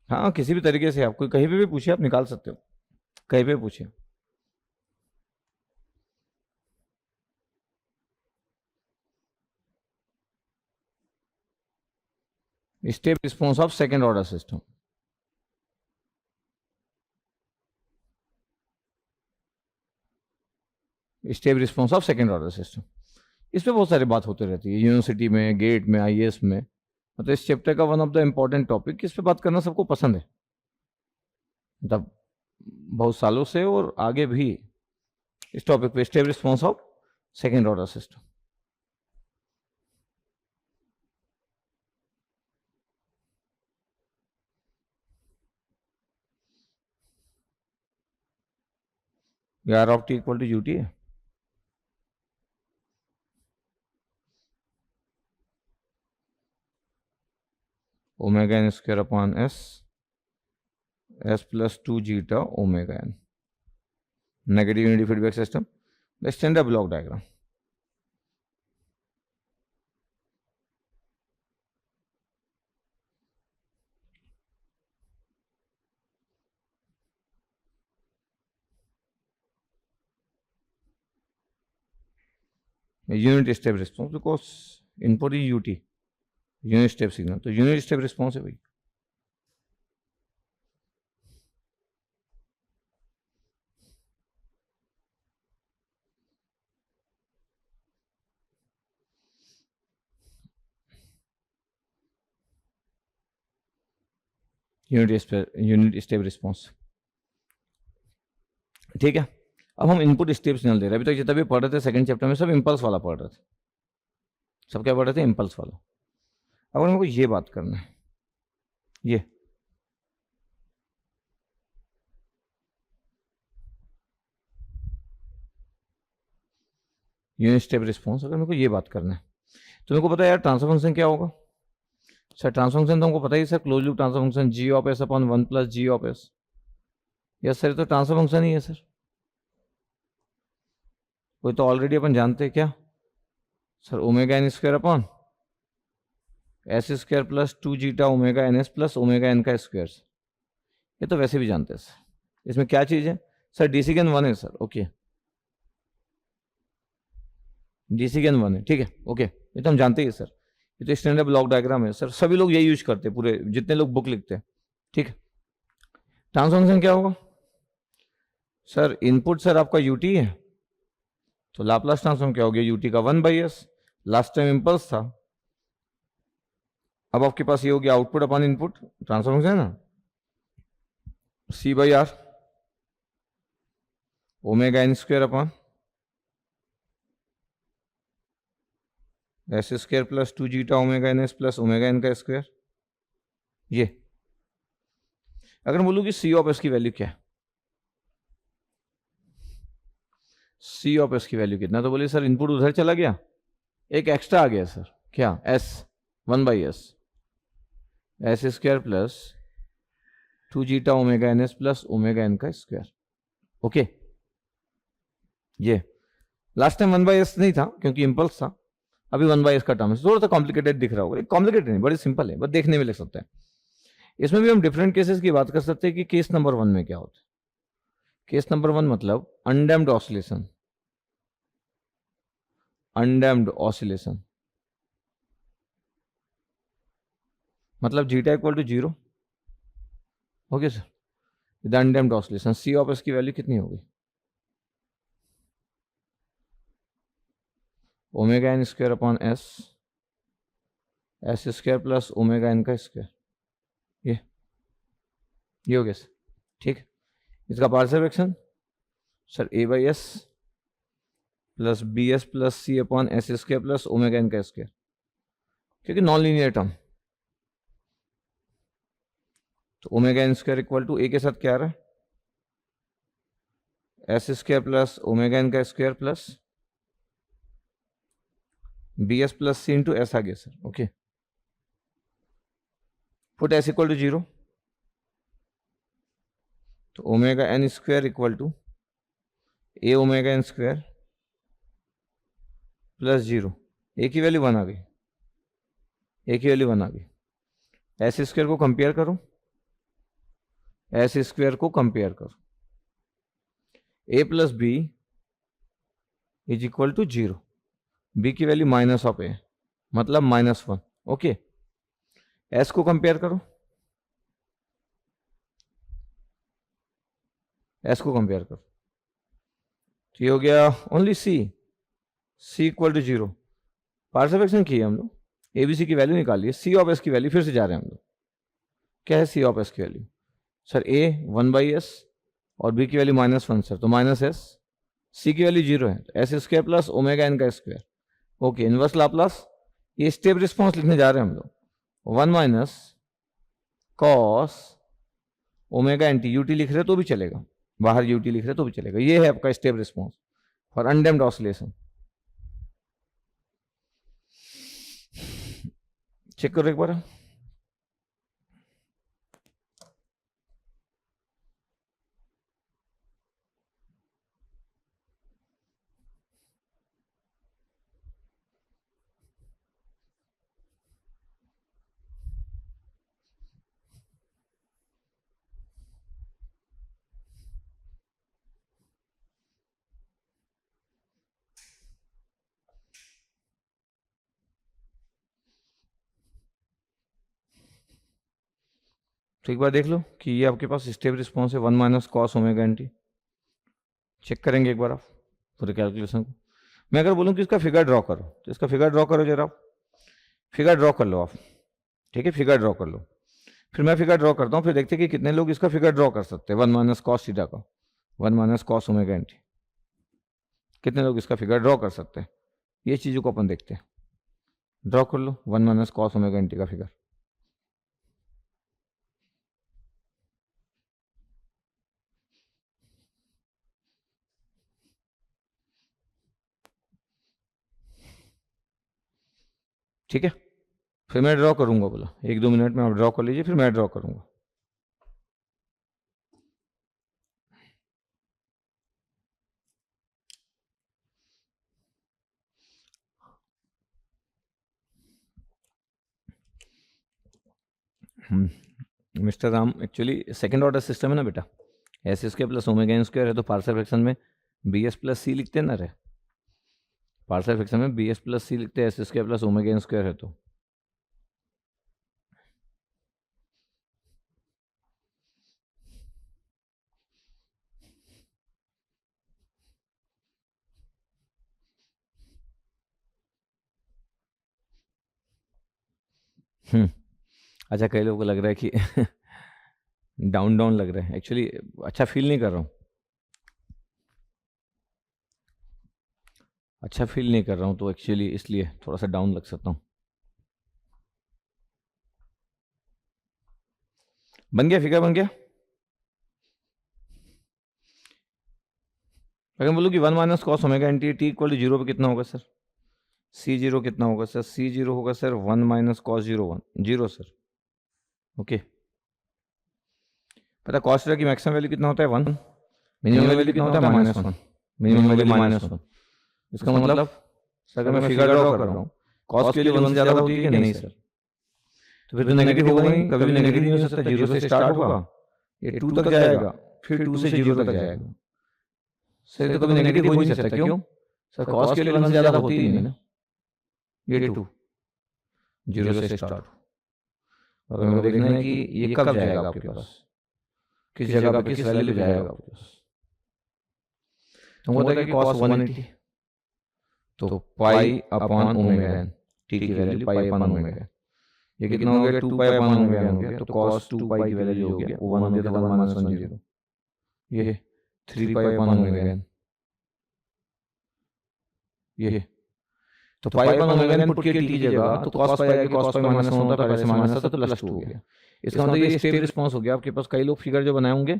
हाँ, किसी भी तरीके से आपको कहीं पे भी पूछिए, आप निकाल सकते हो, कहीं पे पूछिए। Step response of second order system, step response of second order system, इस पे बहुत सारी बात होती रहती है यूनिवर्सिटी में, गेट में, आईएएस में। मतलब इस चैप्टर का one of the important topic, इस पे बात करना सबको पसंद है, मतलब बहुत सालों से और आगे भी इस टॉपिक पे, step response of second order system. R of T equal to UT है, omega N square upon S, S plus 2 zeta omega N, negative unity feedback system, the standard block diagram. Unit step response, because input is UT, unit step signal, तो unit step response है भाई। Unit step response, ठीक है। अब हम input step signal दे रहे हैं, अभी तक जितना भी पढ़ रहे थे सेकंड चैप्टर में सब इंपल्स वाला पढ़ रहे थे, सब क्या पढ़ रहे थे, इंपल्स वाला। अब हमको ये बात करना है, ये यूनिट स्टेप रिस्पॉन्स, अगर मेरे को ये बात करना है तो मेरे को पता है यार ट्रांसफर फंक्शन क्या होगा। सर ट्रांसफर फंक्शन तो हमको पता ही sir, close loop transfer function G of S upon 1 plus G of S. Yes sir, तो ट्रांसफर फंक्शन ही है सर, कोई तो ऑलरेडी अपन जानते हैं क्या sir, omega N square upon S square plus 2 zeta omega N S plus omega N का स्क्वायर। ये तो वैसे भी जानते हैं सर। इसमें क्या चीज़ है सर, डी सिगन 1 है सर, ओके, डी सिगन 1 है, ठीक है, ओके, ये तो हम जानते ही सर, ये तो स्टैंडर्ड ब्लॉक डायग्राम है सर, सभी लोग यही यूज करते हैं, पूरे जितने लोग बुक लिखते हैं, ठीक है। ट्रांसफर फंक्शन क्या होगा सर? इनपुट सर आपका यूटी है, तो लाप्लास ट्रांसफॉर्म क्या हो गया? यूटी का 1/s। लास्ट टाइम इम्पल्स था, अब आपके पास ये हो गया output upon input, transfer function है ना, C/R omega n square upon s square plus 2 zeta omega N S plus omega N का स्क्वायर। ये अगर मैं बोलूँ कि C ऑफ S की वैल्यू क्या है, C ऑफ S की वैल्यू कितना, तो बोलिए सर इनपुट उधर चला गया, एक एक्स्ट्रा आ गया सर, क्या? S 1/s s square plus 2 zeta omega N S plus omega N का स्क्वायर। ओके, ये लास्ट टाइम 1/s नहीं था क्योंकि इम्पल्स था, अभी 1/s का टर्म है, थोड़ा सा कॉम्प्लिकेटेड दिख रहा होगा, कॉम्प्लिकेटेड नहीं, बड़ी सिंपल है, बस देखने में लग सकता है। इसमें भी हम डिफरेंट केसेस की बात कर सकते हैं कि केस नंबर 1 में क्या होता है। केस नंबर 1 मतलब अनडैम्प्ड ऑसिलेशन, अनडैम्प्ड ऑसिलेशन मतलब zeta equal to 0। Okay sir, with undamped oscillation C of S की वैल्यू कितनी होगी? Omega N square upon S square plus omega N का स्क्वायर। ये हो गया सर, ठीक। इसका partial fraction sir A/S plus BS plus C upon S square plus omega N का स्क्वायर, क्योंकि नॉन लीनियर टर्म, तो omega N square equal to A के साथ क्या आ रहा है? S square plus omega N का square plus BS plus C into S आ गया sir. Okay, put S equal to 0, तो omega N square equal to A omega N square plus 0, A की वैल्यू 1 आ गई, A की value 1 आ गई। S स्क्वायर को कंपेयर करो, S स्क्वायर को कंपेयर करो, A plus B is equal to 0, B की वैल्यू माइनस ऑफ A मतलब -1। ओके, S को कंपेयर करो, S को कंपेयर करो, तो ये हो गया only C equal to 0। Partial fraction की है हम लोग, ABC की वैल्यू निकाली है, C ऑफ S की वैल्यू फिर से जा रहे हैं हम लोग। क्या है C ऑफ S की वैल्यू सर? A 1/s और B की वैल्यू -1 सर, तो -S, C की वैल्यू 0 है, तो S square plus omega N का स्क्वायर। ओके, इनवर्स लाप्लास, ये स्टेप रिस्पॉन्स लिखने जा रहे हैं हम लोग, 1 minus cos omega N T, u t लिख रहे तो भी चलेगा, बाहर यूटी लिख रहे तो भी चलेगा। ये है आपका step response for undamped oscillation. Check करो एक बार, तो एक बार देख लो कि ये आपके पास स्टेप रिस्पॉन्स है 1 minus cos omega N T. Check करेंगे एक बार आप पूरे कैलकुलेशन को। मैं अगर बोलूँ कि इसका फिगर ड्रॉ करो, तो इसका फिगर ड्रॉ करो जरा, आप फिगर ड्रॉ कर लो आप, ठीक है, फिगर ड्रॉ कर लो, फिर मैं फिगर ड्रॉ करता हूँ, फिर देखते हैं कि कितने लोग इसका फिगर ड्रॉ कर सकते हैं 1 माइनस कॉस थीटा का, 1 minus cos omega N T, कितने लोग इसका फिगर ड्रॉ कर सकते हैं, ये चीज़ों को अपन देखते हैं। ड्रॉ कर लो 1 minus cos omega N T का फिगर। ठीक है, फिर मैं ड्रॉ करूंगा, बोला 1-2 मिनट में आप ड्रॉ कर लीजिए, फिर मैं ड्रॉ करूंगा। Mister Ram, actually second order system है ना बेटा, S square plus omega N square है, तो पार्शियल फ्रैक्शन में बी एस प्लस सी लिखते हैं ना रे, पार्शियल फ्रैक्शन में बी एस प्लस सी लिखते हैं, S square plus omega N square है, तो अच्छा, कई लोगों को लग रहा है कि डाउन डाउन लग रहा है, एक्चुअली अच्छा फील नहीं कर रहा हूँ, अच्छा फील नहीं कर रहा हूँ, तो एक्चुअली इसलिए थोड़ा सा डाउन लग सकता हूँ। बन गया, फिगर बन गया। अगर बोलूँ कि 1 minus cos omega N T T equal to zero पे कितना होगा सर? सी जीरो कितना होगा सर? सी जीरो होगा sir 1 minus cos zero 1 zero sir. Okay, पता कॉस थीटा की मैक्सिमम वैल्यू कितना होता है? 1। मिनिमम वैल्यू कितना होता है? -1। Minimum value -1। इसका मतलब सर अगर मैं फिगर ड्रॉ कर रहा हूँ, कॉस के लिए 1 से ज़्यादा होती है कि नहीं सर? तो फिर तो नेगेटिव होगा नहीं, कभी भी नेगेटिव नहीं हो सकता, जीरो से स्टार्ट होगा, ये 2 तक जाएगा, फिर 2 से जीरो तक जाएगा। सर ये तो कभी नेगेटिव हो ही नहीं सकता, क्यों सर? कॉस के लिए 1 से ज़्यादा होती ही नहीं ना, ये 2 जीरो से स्टार्ट। अगर मेरे को देखना है कि ये कब जाएगा आपके पास, किस जगह पे, किस वैल्यू पे जाएगा आपके पास, तो होता है कि कॉस 180, तो pi upon omega N, T की वैल्यू पाई अपॉन ओमेगा, ये कितना हो गया? 2 पाई अपॉन ओमेगा एन हो गया, तो कॉस 2 पाई की वैल्यू जो हो गया वो 1 हो गया, तो 1 माइनस 1 जीरो, ये 3 पाई अपॉन ओमेगा एन, ये तो pi upon omega N put किया टी की जगह, तो कॉस पाई आगे, कॉस पाई माइनस 1 होता, पहले से माइनस था तो +2 हो गया। इसका मतलब ये स्टेप रिस्पांस हो गया आपके पास। कई लोग फिगर जो बनाए होंगे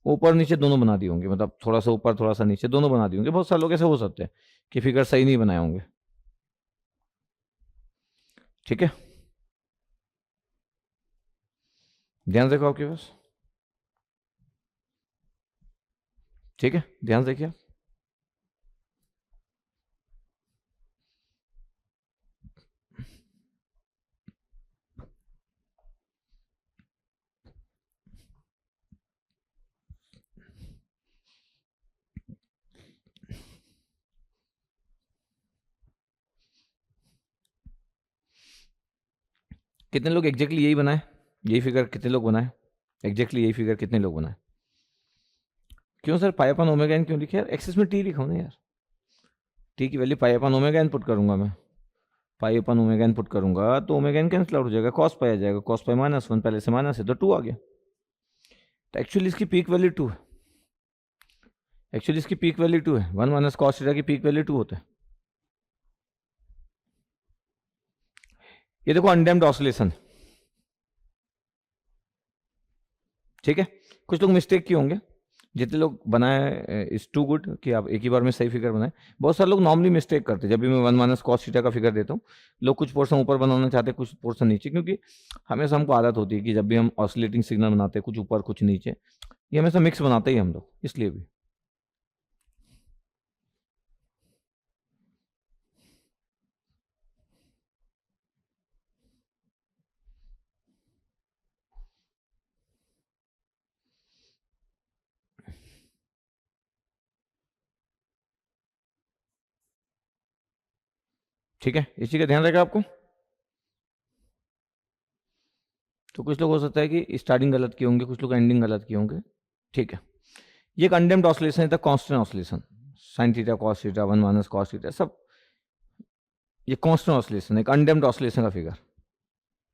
ऊपर नीचे दोनों बना दिए होंगे, मतलब थोड़ा सा ऊपर थोड़ा सा नीचे दोनों बना दिए होंगे। बहुत सारे लोग ऐसे हो सकते हैं कि फिगर सही नहीं बनाए होंगे, ठीक है, ध्यान रखो आपके पास, ठीक है, ध्यान रखिए। कितने लोग एग्जैक्टली यही बनाए, यही फिगर कितने लोग बनाए? एग्जैक्टली यही फिगर कितने लोग बनाए? क्यों sir pi upon omega N क्यों लिखे यार? एक्सिस में टी लिखा हूं ना यार, टी की value pi upon omega N put करूंगा मैं, pi upon omega N put करूंगा तो ओमेगा एन कैंसिल आउट हो जाएगा, कॉस पाई आ जाएगा, कॉस पाई -1, पहले से माइनस है तो 2 आ गया। तो एक्चुअली इसकी पीक वैल्यू 2 है, एक्चुअली इसकी पीक वैल्यू 2 है, 1 माइनस कॉस थीटा की पीक वैल्यू 2 होता है। ये देखो अनडैम्प्ड ऑसिलेशन, ठीक है। कुछ लोग मिस्टेक किए होंगे, जितने लोग बनाए इज टू गुड कि आप एक ही बार में सही फिगर बनाए। बहुत सारे लोग नॉर्मली मिस्टेक करते हैं, जब भी मैं 1 माइनस कॉस थीटा का फिगर देता हूँ, लोग कुछ पोर्शन ऊपर बनाना चाहते हैं, कुछ पोर्शन नीचे, क्योंकि हमेशा हमको आदत होती है कि जब भी हम ऑसिलेटिंग सिग्नल बनाते हैं कुछ ऊपर कुछ नीचे, ये हमेशा मिक्स बनाते ही हम लोग, इसलिए भी। ठीक है, इसी का ध्यान रखेगा आपको। तो कुछ लोग हो सकता है कि स्टार्टिंग गलत किए होंगे, कुछ लोग एंडिंग गलत किए होंगे, ठीक है। ये एक अनडैम्प्ड ऑसिलेशन है, constant oscillation, sine theta cos theta 1 minus cos theta सब, ये कांस्टेंट ऑसिलेशन, एक अनडैम्प्ड ऑसिलेशन का फिगर,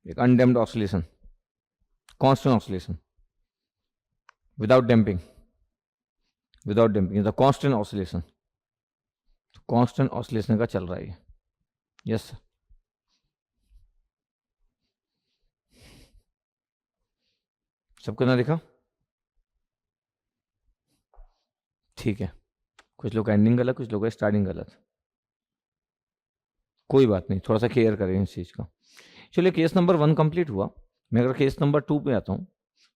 एक undamped oscillation, constant oscillation without damping, without damping the constant oscillation, constant oscillation का चल रहा है। यस सर, सबको ना दिखा, ठीक है। कुछ लोग एंडिंग गलत, कुछ लोग स्टार्टिंग गलत, कोई बात नहीं, थोड़ा सा केयर करें इस चीज़ का। चलिए केस नंबर 1 कंप्लीट हुआ। मैं अगर केस नंबर 2 पे आता हूँ,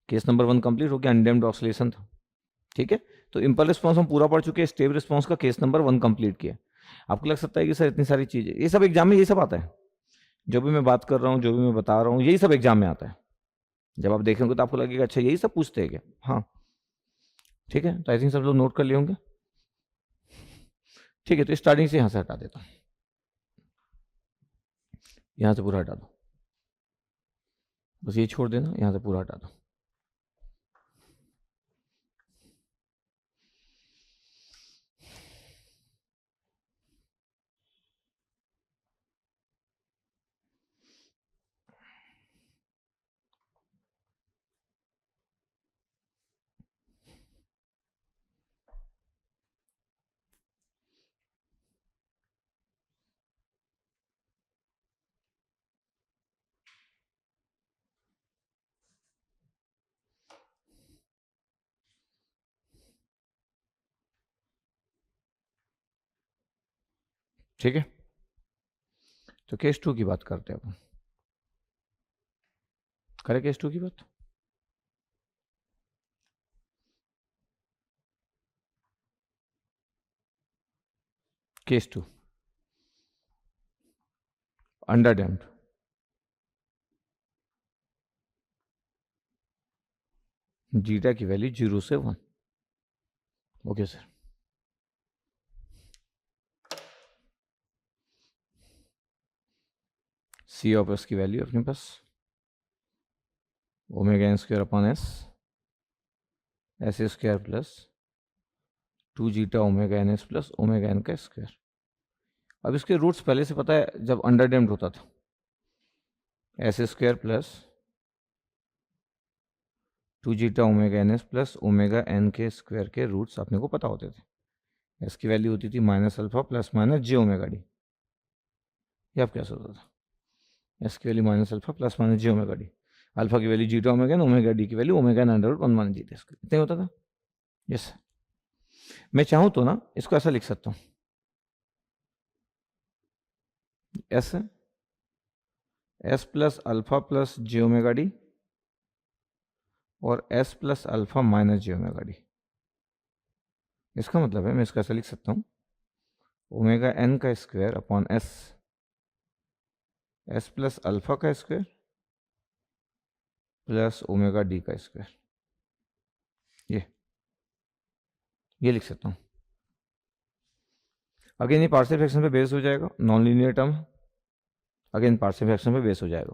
केस नंबर 1 कंप्लीट हो गया, अनडैम्प्ड ऑसिलेशन था, ठीक है। तो इम्पल्स रिस्पॉन्स हम पूरा पढ़ चुके हैं, स्टेप रिस्पॉन्स का केस नंबर 1 कंप्लीट किया। आपको लग सकता है कि सर इतनी सारी चीज़ें, ये सब एग्जाम में ये सब आता है, जो भी मैं बात कर रहा हूँ, जो भी मैं बता रहा हूँ, यही सब एग्जाम में आता है। जब आप देखेंगे तो आपको लगेगा अच्छा यही सब पूछते हैं क्या? हाँ, ठीक है। तो आई थिंक सब लोग नोट कर लिए होंगे, ठीक है। तो स्टार्टिंग से यहाँ से हटा देता हूँ, यहाँ से पूरा हटा दो, बस ये छोड़ देना, यहाँ से पूरा हटा दो। ठीक है, तो केस 2 की बात करते हैं अपन। करें केस 2 की बात। केस 2 अंडर डैम्प्ड, जीटा की वैल्यू 0 से 1। Okay sir, C of S की वैल्यू अपने पास omega N square upon S, S square plus 2 zeta omega N S plus omega N का स्क्वायर। अब इसके रूट्स पहले से पता है, जब अंडर डैम्प्ड होता था s square plus 2 zeta omega N S plus omega n के स्क्वायर के रूट्स अपने को पता होते थे। एस की वैल्यू होती थी minus alpha plus minus J omega D. ये आप कैसे होता था, एस की value minus alpha plus minus J omega D, alpha की value zeta omega N, omega D की value omega N under root 1 minus zeta square, इतना होता था। यस, मैं चाहूँ तो ना इसको ऐसा लिख सकता हूँ, एस प्लस अल्फा प्लस जे ओमेगा डी और S plus alpha minus J omega D. इसका मतलब है मैं इसका ऐसा लिख सकता हूँ, ओमेगा एन का square upon S, S plus alpha का स्क्वायर प्लस ओमेगा डी का स्क्वायर। ये लिख सकता हूँ। अगेन ये पार्शियल फ्रैक्शन पे बेस हो जाएगा, non linear term, again partial fraction पे बेस हो जाएगा।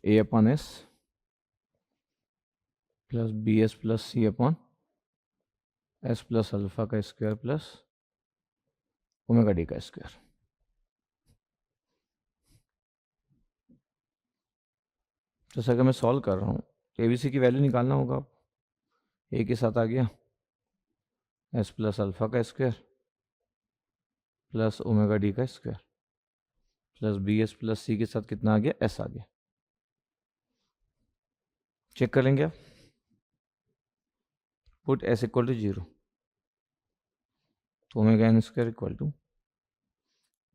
A upon S plus B S plus C upon S plus alpha का स्क्वायर प्लस ओमेगा डी का स्क्वायर। तो सर अगर मैं सॉल्व कर रहा हूँ तो एबीसी की वैल्यू निकालना होगा। ए के साथ आ गया एस प्लस अल्फा का स्क्वायर प्लस ओमेगा डी का square plus B S plus C के साथ कितना आ गया, एस आ गया। चेक कर लेंगे आप, पुट एस इक्वल टू 0, तो omega N square equal to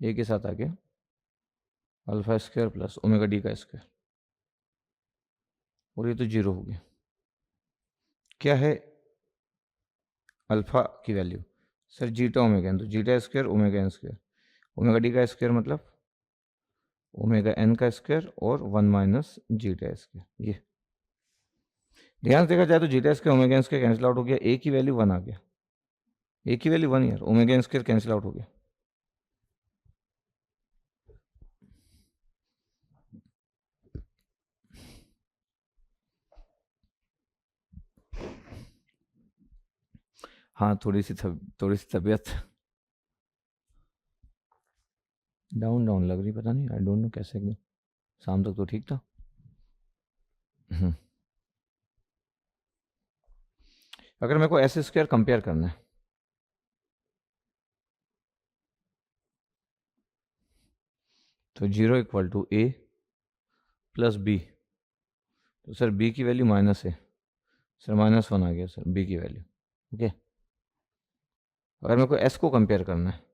A के साथ आ गया alpha square plus omega D का स्क्वायर, और ये तो 0 हो गया। क्या है अल्फा की value, sir zeta omega N, तो zeta square omega N square, omega D का स्क्वायर मतलब ओमेगा एन का स्क्वायर और 1 माइनस जीटा स्क्वायर। ये ध्यान से देखा जाए तो zeta square omega N square cancel out हो गया, ए की वैल्यू 1 आ गया, ए की वैल्यू 1 यार, omega N square cancel out हो गया। हाँ, थोड़ी सी तबीयत डाउन लग रही, पता नहीं, आई डोंट नो कैसे, एकदम शाम तक तो ठीक था। अगर मेरे को एस स्क्वायर कंपेयर करना है तो 0 equal to a plus B, तो सर बी की वैल्यू माइनस है, सर -1 आ गया सर बी की वैल्यू। ओके, अगर मेरे को एस को कंपेयर करना है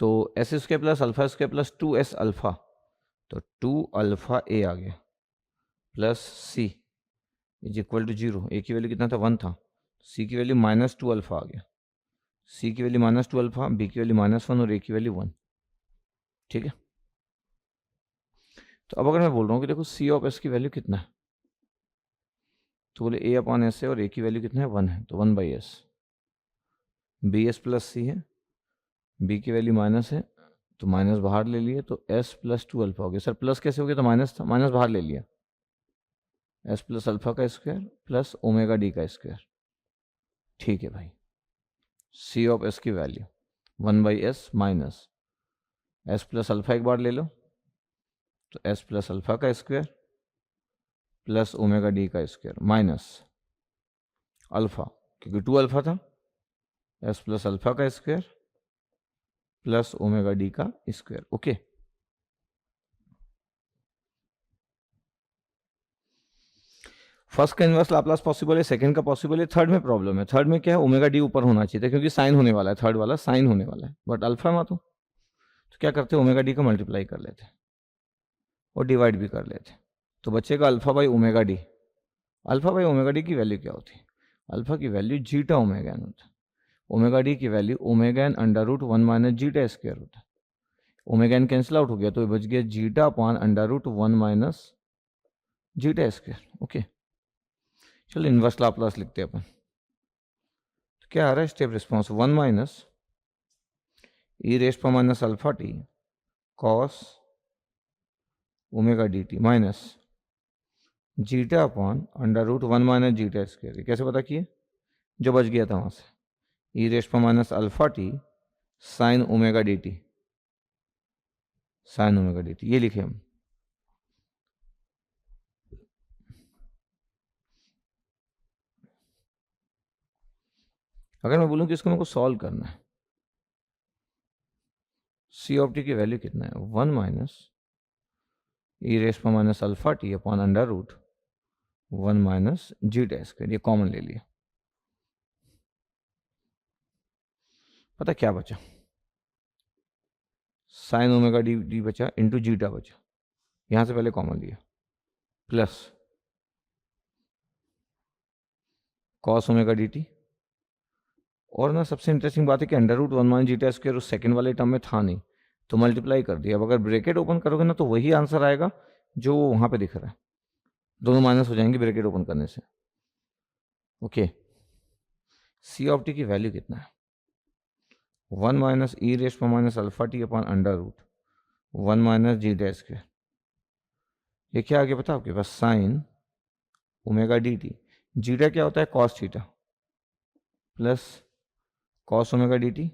तो s square plus alpha square plus 2s alpha, तो 2 अल्फा ए आ गया plus c is equal to 0, a की वैल्यू कितना था, 1 था, सी की वैल्यू -2 अल्फा आ गया, सी की वैल्यू -2 अल्फा, बी की वैल्यू -1 और ए की वैल्यू 1। ठीक है, तो अब अगर मैं बोल रहा हूँ कि देखो सी ऑफ एस की वैल्यू कितना है, तो बोले ए अपॉन एस है और ए की वैल्यू कितना है, 1 है, तो 1 by S, B S plus C है, बी की वैल्यू माइनस है तो माइनस बाहर ले लिए, तो एस प्लस 2 अल्फा हो गया। सर प्लस कैसे हो गया, तो माइनस था, माइनस बाहर ले लिया, एस प्लस अल्फा का स्क्वायर प्लस ओमेगा डी का स्क्वायर। ठीक है भाई, सी ऑफ एस की value 1 by S minus S plus alpha एक बार ले लो, तो एस प्लस अल्फा का स्क्वायर प्लस ओमेगा डी का स्क्वायर माइनस अल्फा, क्योंकि 2 अल्फा था, एस प्लस अल्फा का स्क्वायर प्लस ओमेगा डी का स्क्वायर। ओके, फर्स्ट का इनवर्स लाप्लास पॉसिबल है, सेकंड का पॉसिबल है, थर्ड में प्रॉब्लम है। थर्ड में क्या है, ओमेगा डी ऊपर होना चाहिए था क्योंकि साइन होने वाला है, थर्ड वाला साइन होने वाला है, बट अल्फा में तो क्या करते हैं, ओमेगा डी को मल्टीप्लाई कर लेते और डिवाइड भी कर लेते, तो बचेगा alpha by omega D. Alpha by omega D की वैल्यू क्या होती है, अल्फा की वैल्यू जीटा ओमेगा एन होता है, ओमेगा डी की value omega N under root 1 minus zeta square होता है। ओमेगा एन कैंसिल आउट हो गया तो ये बच गया zeta upon under root 1 minus zeta square. Okay, चलो इनवर्स लाप्लास लिखते हैं अपन। तो क्या आ रहा है step response, 1 minus e raised पर minus alpha t cos omega D t minus zeta upon under root 1 minus zeta square. कैसे पता किए, जो बच गया था वहां से, ई रेस्ट पर minus alpha t sine omega D t, sine omega D T, ये लिखे हम। अगर मैं बोलूं कि इसको मेरे को सॉल्व करना है, सी ऑफ टी की वैल्यू कितना है, 1 माइनस ई रेस पर minus alpha T upon under root 1 minus G T square, ये कॉमन ले लिया। पता क्या बचा, साइन ओमेगा डी डी बचा इंटू जीटा बचा, यहां से पहले कॉमन लिया, plus cos omega D t. और ना सबसे इंटरेस्टिंग बात है कि under root 1 minus zeta square उस सेकंड वाले टर्म में था नहीं, तो मल्टीप्लाई कर दिया। अब अगर ब्रैकेट ओपन करोगे ना तो वही आंसर आएगा जो वहां पे दिख रहा है, दोनों माइनस हो जाएंगे ब्रैकेट ओपन करने से। ओके, सी ऑफ टी की वैल्यू कितना है, 1 माइनस ई रेस पर minus alpha T upon under root 1 minus G T square. ये क्या आगे पता आपके पास, sine omega D T, zeta क्या होता है cos theta, plus cos omega D T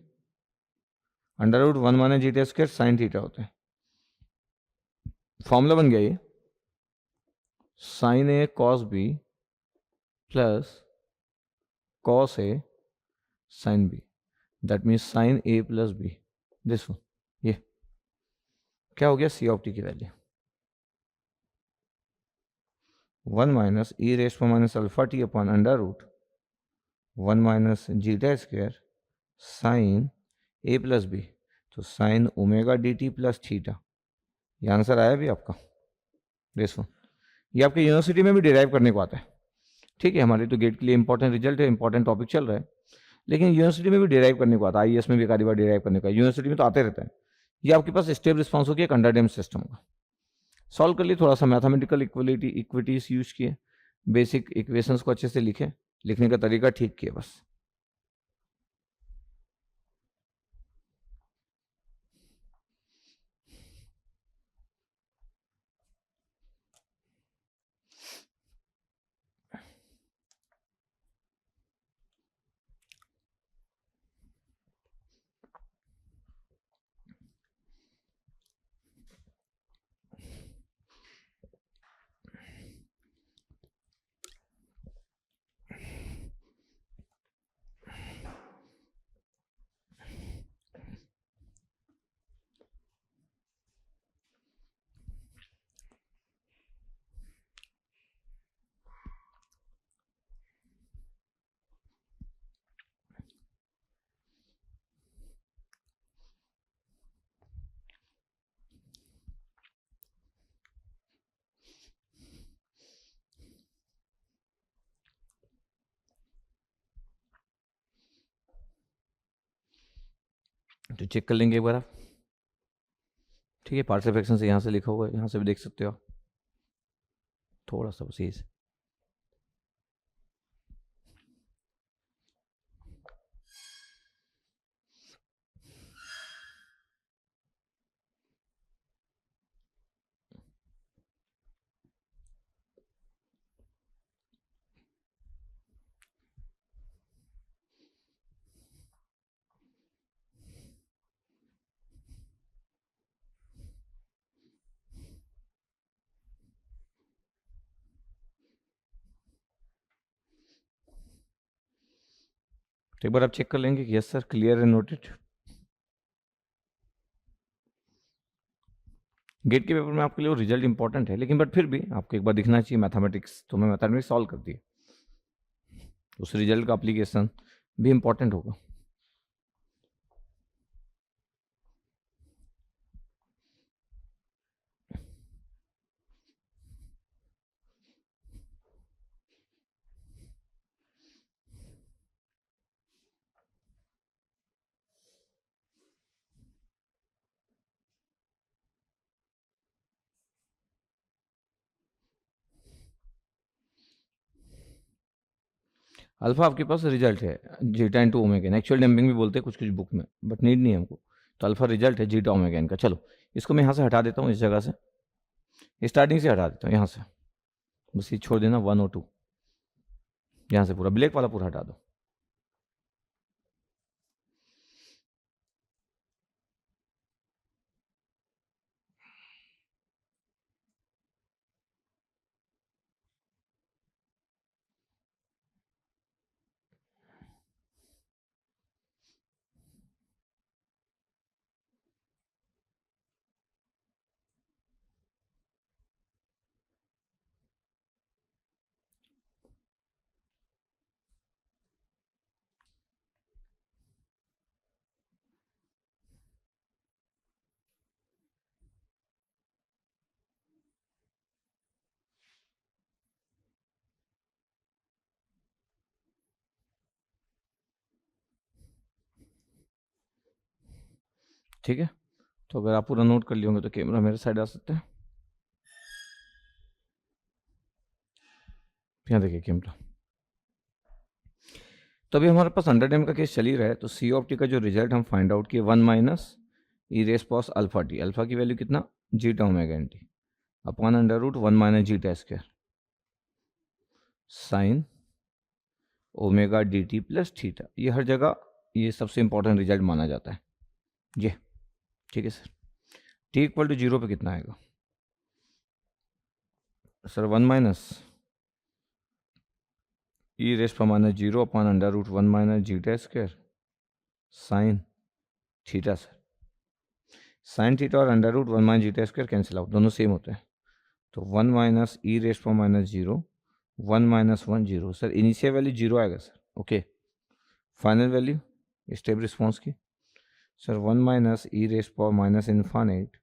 under root 1 minus G T square sine theta होता है। फॉर्मूला बन गया ये, sine A cos B plus cos A sine B, that means sine A plus B, this one. ये क्या हो गया, C of T की वैल्यू 1 माइनस ई रेस पर minus alpha T upon under root 1 minus zeta square sine A plus B, तो sine omega D T plus theta. ये answer आया भी आपका, दिस वन। ये आपके यूनिवर्सिटी में भी डिराइव करने को आता है, ठीक है, हमारे तो गेट के लिए इंपॉर्टेंट रिजल्ट है, इंपॉर्टेंट टॉपिक चल रहा है, लेकिन यूनिवर्सिटी में भी डिराइव करने को आता है, आईएएस में भी एक बार डिराइव करने का, यूनिवर्सिटी में तो आते रहता है। ये आपके पास स्टेप रिस्पॉन्स हो गया एक अंडर डैम्प्ड सिस्टम का। सॉल्व कर लिए, थोड़ा सा मैथमेटिकल इक्विटीज यूज किए, बेसिक इक्वेशंस को अच्छे से लिखे, लिखने का तरीका ठीक किया बस। तो चेक कर लेंगे एक बार आप, ठीक है, पार्शियल फ्रैक्शन से यहाँ से लिखा हुआ है, यहाँ से भी देख सकते हो आप, थोड़ा सा बस ये से। तो एक बार आप चेक कर लेंगे कि yes sir clear and noted. GATE के पेपर में आपके लिए वो रिजल्ट इंपॉर्टेंट है, लेकिन बट फिर भी आपको एक बार दिखना चाहिए मैथमेटिक्स, तो मैं मैथमेटिक्स सॉल्व कर दिए, उस रिजल्ट का अप्लीकेशन भी इंपॉर्टेंट होगा। अल्फा आपके पास रिजल्ट है zeta into omega, actual damping भी बोलते हैं कुछ कुछ बुक में, बट नीड नहीं है हमको। तो अल्फा रिजल्ट है जीटा ओमेगा का। चलो इसको मैं यहाँ से हटा देता हूँ, इस जगह से स्टार्टिंग से हटा देता हूँ, यहाँ से बस ये छोड़ देना 1 और 2, यहाँ से पूरा ब्लैक वाला पूरा हटा दो। ठीक है, तो अगर आप पूरा नोट कर लिए होंगे तो कैमरा मेरे साइड आ सकते हैं। यहाँ देखिए कैमरा। तो अभी हमारे पास अंडर डैम का केस चल ही रहा है, तो सी ऑफ टी का जो रिजल्ट हम फाइंड आउट किए 1 माइनस ई रेस पॉस अल्फा टी, अल्फा की वैल्यू कितना zeta omega N T upon under root 1 minus zeta square sine omega D T plus theta. ये हर जगह ये सबसे इंपॉर्टेंट रिजल्ट माना जाता है ये। ठीक है सर, टी इक्वल टू 0 पे कितना आएगा सर? 1 माइनस ई रेस पर minus 0 upon under root 1 minus zeta square sine theta. Sir sine theta और under root 1 minus zeta square cancel out, दोनों सेम होते हैं। तो 1 माइनस ई रेस पर minus 0, 1 minus 1 0। Sir initial value 0 आएगा sir, okay. Final value step response की sir 1 minus ई race पर minus infinite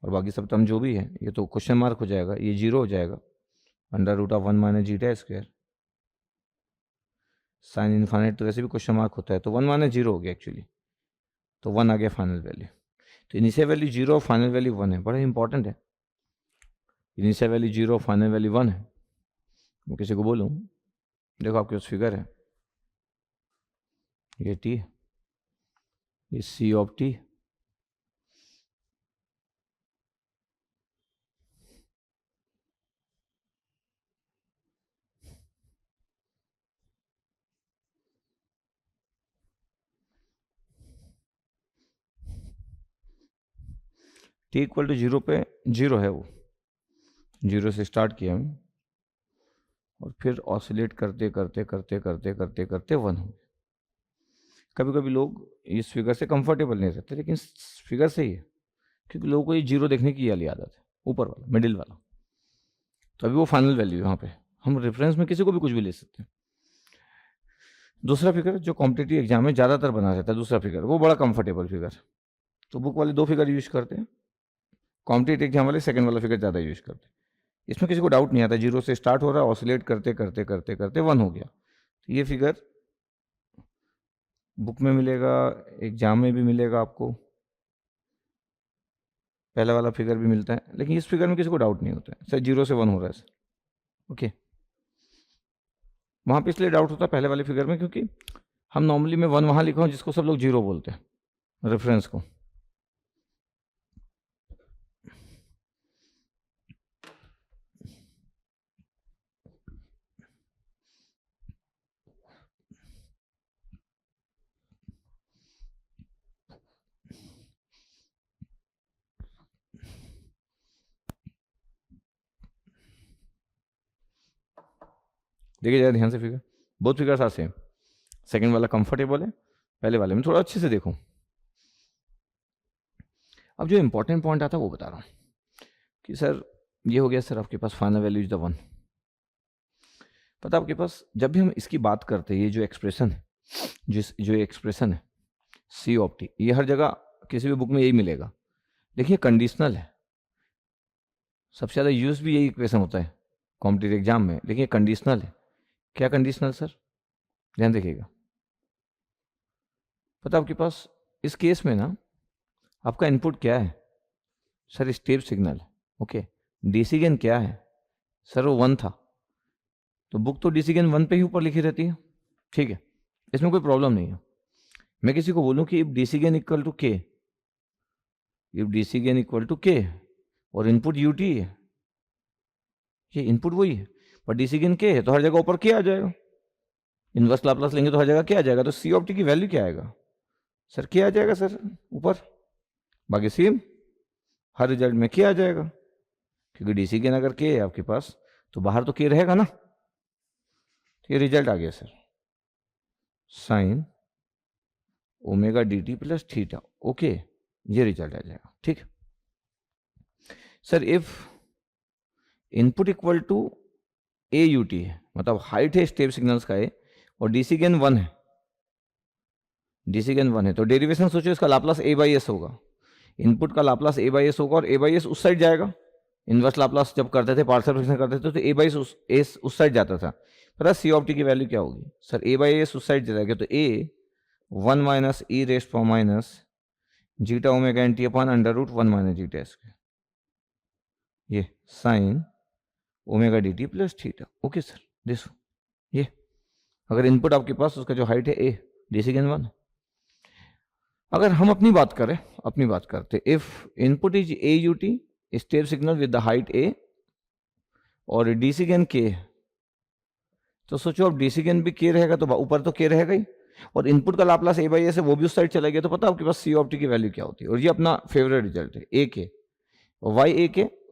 और बाकी सब टर्म जो भी है ये तो क्वेश्चन मार्क हो जाएगा, ये 0 हो जाएगा। Under root of 1 minus zeta square sine infinite तो वैसे भी क्वेश्चन मार्क होता है, तो 1 माइनस 0 हो गया एक्चुअली, तो 1 आ गया फाइनल वैल्यू। तो इनिशियल वैल्यू 0 फाइनल वैल्यू 1 है, बड़ा इंपॉर्टेंट है। इनिशियल वैल्यू 0 फाइनल वैल्यू 1 है। मैं किसी को बोलूँ, देखो आपके पास फिगर है, ये टी, ये C of T, T equal to 0 पे 0 है, वो 0 से स्टार्ट किया हमने और फिर ऑसिलेट करते करते करते करते करते करते 1 हो। कभी कभी लोग इस फिगर से कंफर्टेबल नहीं रहते, लेकिन फिगर सही है क्योंकि लोगों को ये 0 देखने की वाली आदत है, ऊपर वाला मिडिल वाला। तो अभी वो फाइनल वैल्यू यहाँ पे हम रेफरेंस में किसी को भी कुछ भी ले सकते हैं। दूसरा फिगर जो कॉम्पिटेटिव एग्जाम में ज़्यादातर बना रहता है, दूसरा फिगर वो बड़ा कंफर्टेबल फिगर, तो बुक वाले 2 फिगर यूज करते हैं, कॉम्पिटेटिव एग्जाम वाले सेकंड वाला फिगर ज़्यादा यूज करते हैं। इसमें किसी को डाउट नहीं आता, 0 से स्टार्ट हो रहा है, ऑसिलेट करते करते करते करते 1 हो गया। तो ये फिगर बुक में मिलेगा, एग्जाम में भी मिलेगा आपको, पहला वाला फिगर भी मिलता है, लेकिन इस फिगर में किसी को डाउट नहीं होता है सर 0 से 1 हो रहा है सर, ओके। वहाँ पे इसलिए डाउट होता है पहले वाले फिगर में क्योंकि हम नॉर्मली मैं 1 वहाँ लिखा हूँ जिसको सब लोग 0 बोलते हैं रेफरेंस को। देखिए जरा ध्यान से फिगर, बहुत फिगर्स आर सेम, सेकंड वाला कंफर्टेबल है, पहले वाले में थोड़ा अच्छे से देखो। अब जो इंपॉर्टेंट पॉइंट आता है वो बता रहा हूँ कि सर ये हो गया सर आपके पास फाइनल वैल्यू इज द 1। पता आपके पास जब भी हम इसकी बात करते हैं, ये जो एक्सप्रेशन है, जो एक्सप्रेशन है सी ऑफ टी, ये हर जगह किसी भी बुक में यही मिलेगा, देखिए कंडीशनल है। सबसे ज़्यादा यूज भी यही इक्वेशन होता है कॉम्पिटिटिव एग्जाम में, लेकिन ये कंडीशनल है। क्या कंडीशनल सर, ध्यान देखिएगा। पता आपके पास इस केस में ना आपका इनपुट क्या है sir, step signal. Okay, DC gain क्या है सर, वो 1 था, तो बुक तो डीसी गेन 1 पे ही ऊपर लिखी रहती है, ठीक है, इसमें कोई प्रॉब्लम नहीं है। मैं किसी को बोलूं कि if DC gain equal to K, if DC gain equal to K और इनपुट यूटी है, ये इनपुट वही है पर डीसी गेन के है, तो हर जगह ऊपर के आ जाएगा। इनवर्स लाप्लास लेंगे तो हर जगह क्या आ जाएगा, तो सी ऑफ टी की वैल्यू क्या आएगा सर, क्या आ जाएगा सर ऊपर, बाकी सेम हर रिजल्ट में क्या आ जाएगा, क्योंकि डीसी गेन अगर के है आपके पास तो बाहर तो के रहेगा ना। तो ये रिजल्ट आ गया sir, sine omega D T plus theta. Okay, ये रिजल्ट आ जाएगा, ठीक। Sir if input equal to a you t है, मतलब हाइट है स्टेप सिग्नल्स का है, और डीसी गेन 1 है, डीसी गेन 1 है, तो डेरिवेशन सोचो इसका लाप्लास ए बाई एस होगा, इनपुट का लाप्लास ए बाई एस होगा, और ए बाई एस उस साइड जाएगा। इनवर्स लाप्लास जब करते थे, पार्शियल फ्रैक्शन करते थे, तो ए बाई एस उस साइड जाता था। पता सी ऑफ टी की वैल्यू क्या होगी सर, ए बाई एस उस साइड जाएगा, तो a 1 minus e raised power minus zeta omega N T upon under root 1 minus zeta square, ये sign omega D T plus theta. Okay sir, this ये अगर input आपके पास उसका जो height है ए, डीसी गेन 1। अगर हम अपनी बात करते, if input is A you T step signal with the height A और डीसी गेन के, तो सोचो अब डीसी गेन भी के रहेगा तो ऊपर तो के रहेगा ही, और इनपुट का लाप्लास ए बाई एस है, वो भी उस साइड चला गया, तो पता आपके पास सी ऑफ टी की वैल्यू क्या होती है। और ये अपना फेवरेट रिजल्ट है, ए के वाई ए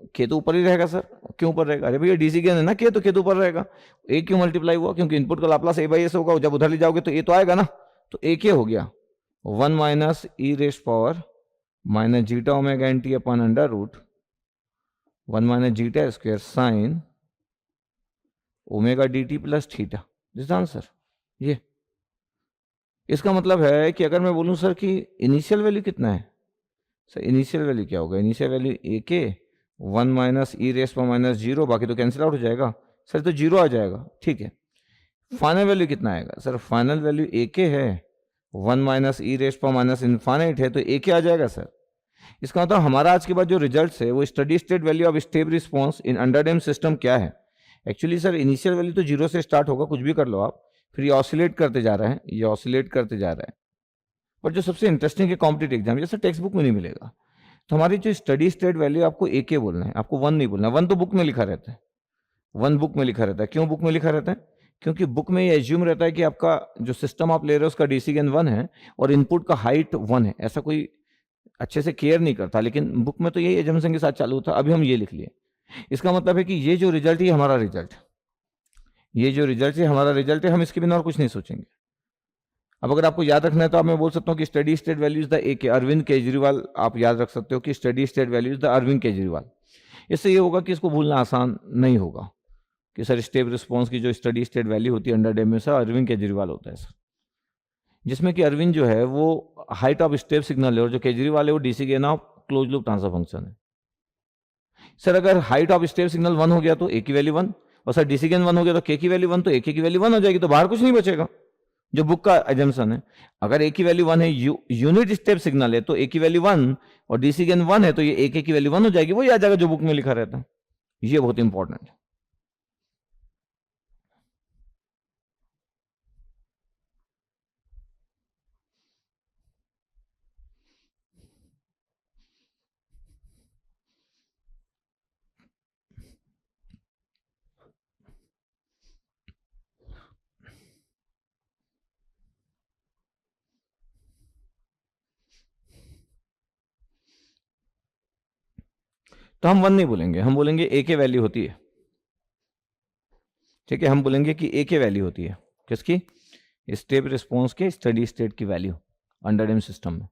के तो ऊपर ही रहेगा सर, क्यों ऊपर रहेगा, अरे भैया डीसी गेन है ना के, तो के तो ऊपर रहेगा। ए क्यों मल्टीप्लाई हुआ, क्योंकि इनपुट का लाप्लास ए बाई एस होगा, जब उधर ले जाओगे तो ए तो आएगा ना, तो ए के हो गया 1 minus e raised power minus zeta omega N T upon under root 1 minus zeta square sine omega D T plus theta, this answer. ये इसका मतलब है कि अगर मैं बोलूं सर कि इनिशियल वैल्यू कितना है सर, इनिशियल वैल्यू क्या होगा, इनिशियल वैल्यू ए के 1 माइनस ई रेस पर माइनस 0, बाकी तो कैंसिल आउट हो जाएगा सर, तो 0 आ जाएगा, ठीक है। फाइनल वैल्यू कितना आएगा सर, फाइनल वैल्यू ए के है 1 माइनस ई रेस पर माइनस इनफाइनाइट है, तो ए के आ जाएगा सर। इसका मतलब हमारा आज के बाद जो रिजल्ट है वो steady state value of step response in underdamped system क्या है। एक्चुअली सर इनिशियल वैल्यू तो 0 से स्टार्ट होगा, कुछ भी कर लो आप, फिर ये ऑसिलेट करते जा रहा है, ये ऑसिलेट करते जा रहा है। पर जो सबसे इंटरेस्टिंग है कॉम्पिटिटिव एग्जाम, ये सर टेक्स्ट बुक में नहीं मिलेगा, तो हमारी जो स्टडी स्टेट वैल्यू आपको ए के बोलना है, आपको 1 नहीं बोलना है। 1 तो बुक में लिखा रहता है, 1 बुक में लिखा रहता है। क्यों बुक में लिखा रहता है, क्योंकि बुक में ये एज्यूम रहता है कि आपका जो सिस्टम आप ले रहे हो उसका डीसी गेन 1 है और इनपुट का हाइट 1 है, ऐसा कोई अच्छे से केयर नहीं करता, लेकिन बुक में तो यही एजम्पशन के साथ चालू था। अभी हम ये लिख लिए, इसका मतलब है कि ये जो रिजल्ट है हमारा रिजल्ट, ये जो रिजल्ट है हमारा रिजल्ट है, हम इसके बिना और कुछ नहीं सोचेंगे। अब अगर आपको याद रखना है तो आप मैं बोल सकता हूँ कि steady state values the A K Arvind Kejriwal, आप याद रख सकते हो कि steady state values the Arvind Kejriwal. इससे ये होगा कि इसको भूलना आसान नहीं होगा कि सर स्टेप रिस्पॉन्स की जो स्टडी स्टेट वैल्यू होती है अंडर डैम में सर अरविंद केजरीवाल होता है सर, जिसमें कि अरविंद जो है वो हाइट ऑफ स्टेप सिग्नल है और जो केजरीवाल है वो DC gain of close loop transfer function है। सर अगर हाइट ऑफ स्टेप सिग्नल 1 हो गया तो ए की वैल्यू 1, और सर डीसी गेन 1 हो गया तो के की वैल्यू 1, तो ए की वैल्यू 1 हो जाएगी, तो बाहर कुछ नहीं बचेगा, जो बुक का एजम्पशन है। अगर ए की वैल्यू 1 है, यूनिट स्टेप सिग्नल है, तो ए की वैल्यू 1 और डीसी गेन 1 है, तो ये ए की वैल्यू 1 हो जाएगी, वही आ जाएगा जो बुक में लिखा रहता है। ये बहुत इंपॉर्टेंट है। तो हम 1 नहीं बोलेंगे, हम बोलेंगे ए के वैल्यू होती है, ठीक है। हम बोलेंगे कि ए के वैल्यू होती है किसकी, स्टेप रिस्पॉन्स के स्टडी स्टेट की वैल्यू अंडर डैम सिस्टम में।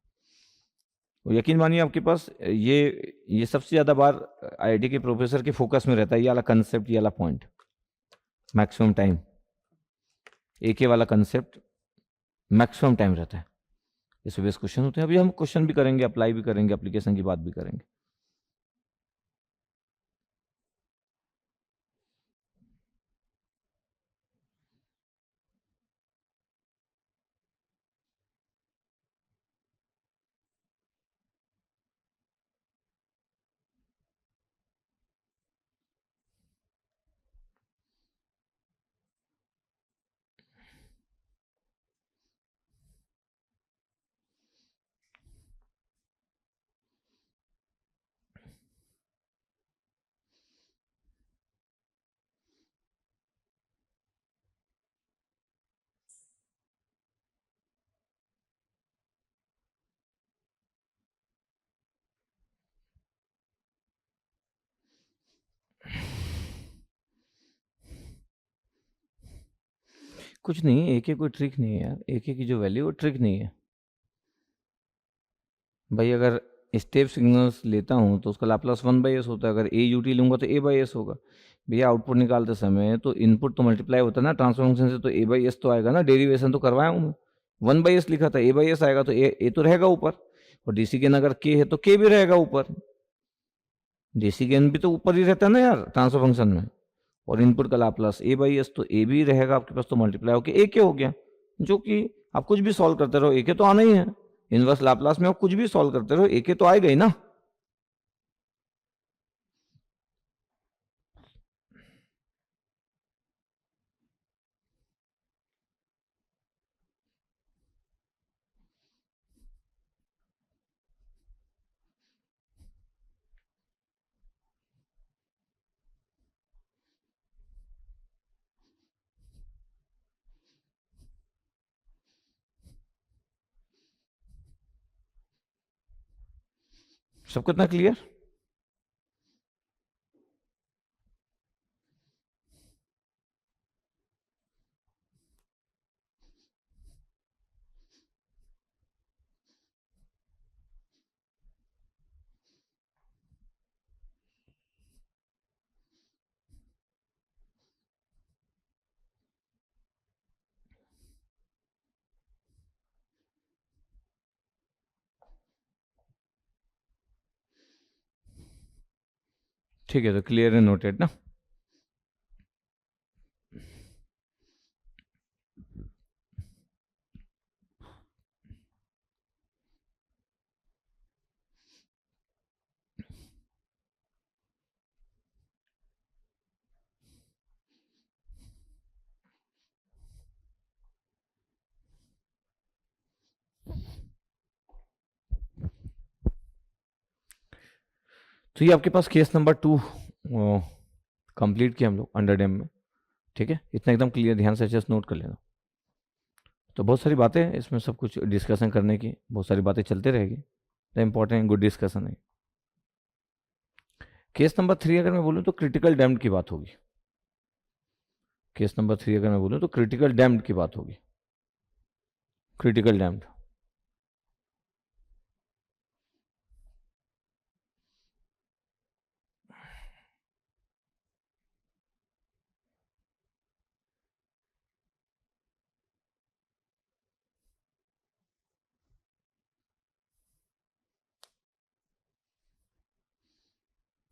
और यकीन मानिए आपके पास ये सबसे ज़्यादा बार आईआईटी के प्रोफेसर के फोकस में रहता है, ये वाला कंसेप्ट, ये वाला पॉइंट, मैक्सिमम टाइम, एक ही वाला कंसेप्ट मैक्सिमम टाइम रहता है। इस बेस क्वेश्चन होते हैं। अभी हम क्वेश्चन भी करेंगे, अप्लाई भी करेंगे, एप्लीकेशन की बात भी करेंगे। कुछ नहीं है, एक कोई ट्रिक नहीं है यार, एक की जो वैल्यू वो ट्रिक नहीं है भाई। अगर स्टेप सिग्नल्स लेता हूँ तो उसका लाप्लास 1/s होता है, अगर ए यू टी लूंगा तो a/s होगा। भैया आउटपुट निकालते समय तो इनपुट तो मल्टीप्लाई होता है ना ट्रांसफर फंक्शन से, तो a/s तो आएगा ना, डेरिवेशन तो करवाया हूँ मैं, 1/s लिखा था, a/s आएगा तो ए तो रहेगा ऊपर, और डीसी गेन अगर k है तो k भी रहेगा ऊपर, डीसी गेन भी तो ऊपर ही रहता है ना यार ट्रांसफर फंक्शन में, और इनपुट का लाप्लास a/s तो a भी रहेगा आपके पास, तो मल्टीप्लाई होकर a के हो गया। जो कि आप कुछ भी सॉल्व करते रहो a के तो आना ही है, इनवर्स लाप्लास में आप कुछ भी सॉल्व करते रहो a के तो आएगा ही ना। सब कितना क्लियर? ठीक है, तो क्लियर है, नोटेड ना। तो ये आपके पास केस नंबर 2 कंप्लीट किया हम लोग अंडर डैम में। ठीक है, इतना एकदम क्लियर, ध्यान से जस्ट नोट कर लेना। तो बहुत सारी बातें हैं इसमें, सब कुछ डिस्कशन करने की, बहुत सारी बातें चलते रहेगी, तो इंपॉर्टेंट गुड डिस्कशन है। केस नंबर 3 अगर मैं बोलूँ तो क्रिटिकल डैम्ड की बात होगी। केस नंबर 3 अगर मैं बोलूँ तो क्रिटिकल डैम्ड की बात होगी, क्रिटिकल डैम्ड।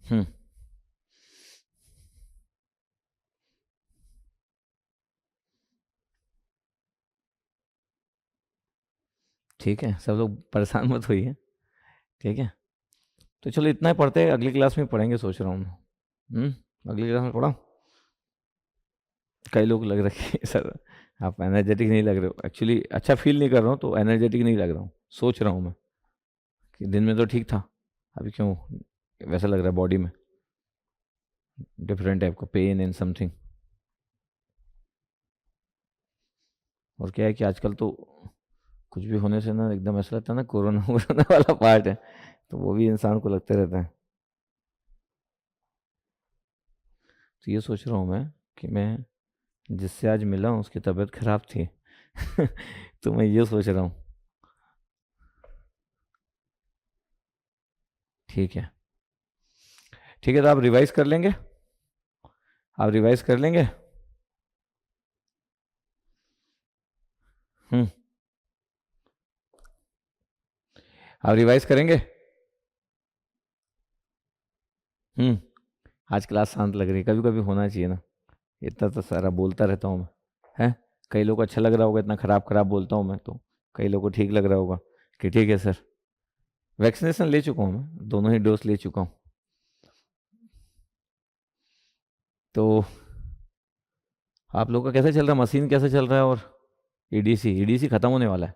हम्म, ठीक है, सब लोग परेशान मत होइए। ठीक है, तो चलो इतना ही पढ़ते हैं, अगली क्लास में पढ़ेंगे सोच रहा हूँ मैं। अगली क्लास में पढ़ा। कई लोग लग रहे हैं सर आप एनर्जेटिक नहीं लग रहे हो, एक्चुअली अच्छा फील नहीं कर रहा हूँ, तो एनर्जेटिक नहीं लग रहा हूँ, सोच रहा हूँ मैं कि दिन में तो ठीक था, अभी क्यों वैसा लग रहा है बॉडी में, डिफरेंट टाइप का पेन एंड समथिंग। और क्या है कि आजकल तो कुछ भी होने से ना एकदम ऐसा लगता है ना कोरोना वोरोना वाला पार्ट है, तो वो भी इंसान को लगते रहता है। तो ये सोच रहा हूँ मैं कि मैं जिससे आज मिला हूँ उसकी तबीयत खराब थी तो मैं ये सोच रहा हूँ। ठीक है, ठीक है, तो आप रिवाइज कर लेंगे, आप रिवाइज कर लेंगे। आप रिवाइज करेंगे। हम्म। आज क्लास शांत लग रही है, कभी कभी होना चाहिए ना, इतना तो सारा बोलता रहता हूँ मैं, है। कई लोग को अच्छा लग रहा होगा, इतना खराब खराब बोलता हूँ मैं तो, कई लोग को ठीक लग रहा होगा कि ठीक है सर। वैक्सीनेशन ले चुका हूँ मैं, दोनों ही डोज ले चुका हूँ। तो आप लोग का कैसे चल रहा है, मशीन कैसे चल रहा है, और ईडीसी, ईडीसी खत्म होने वाला है,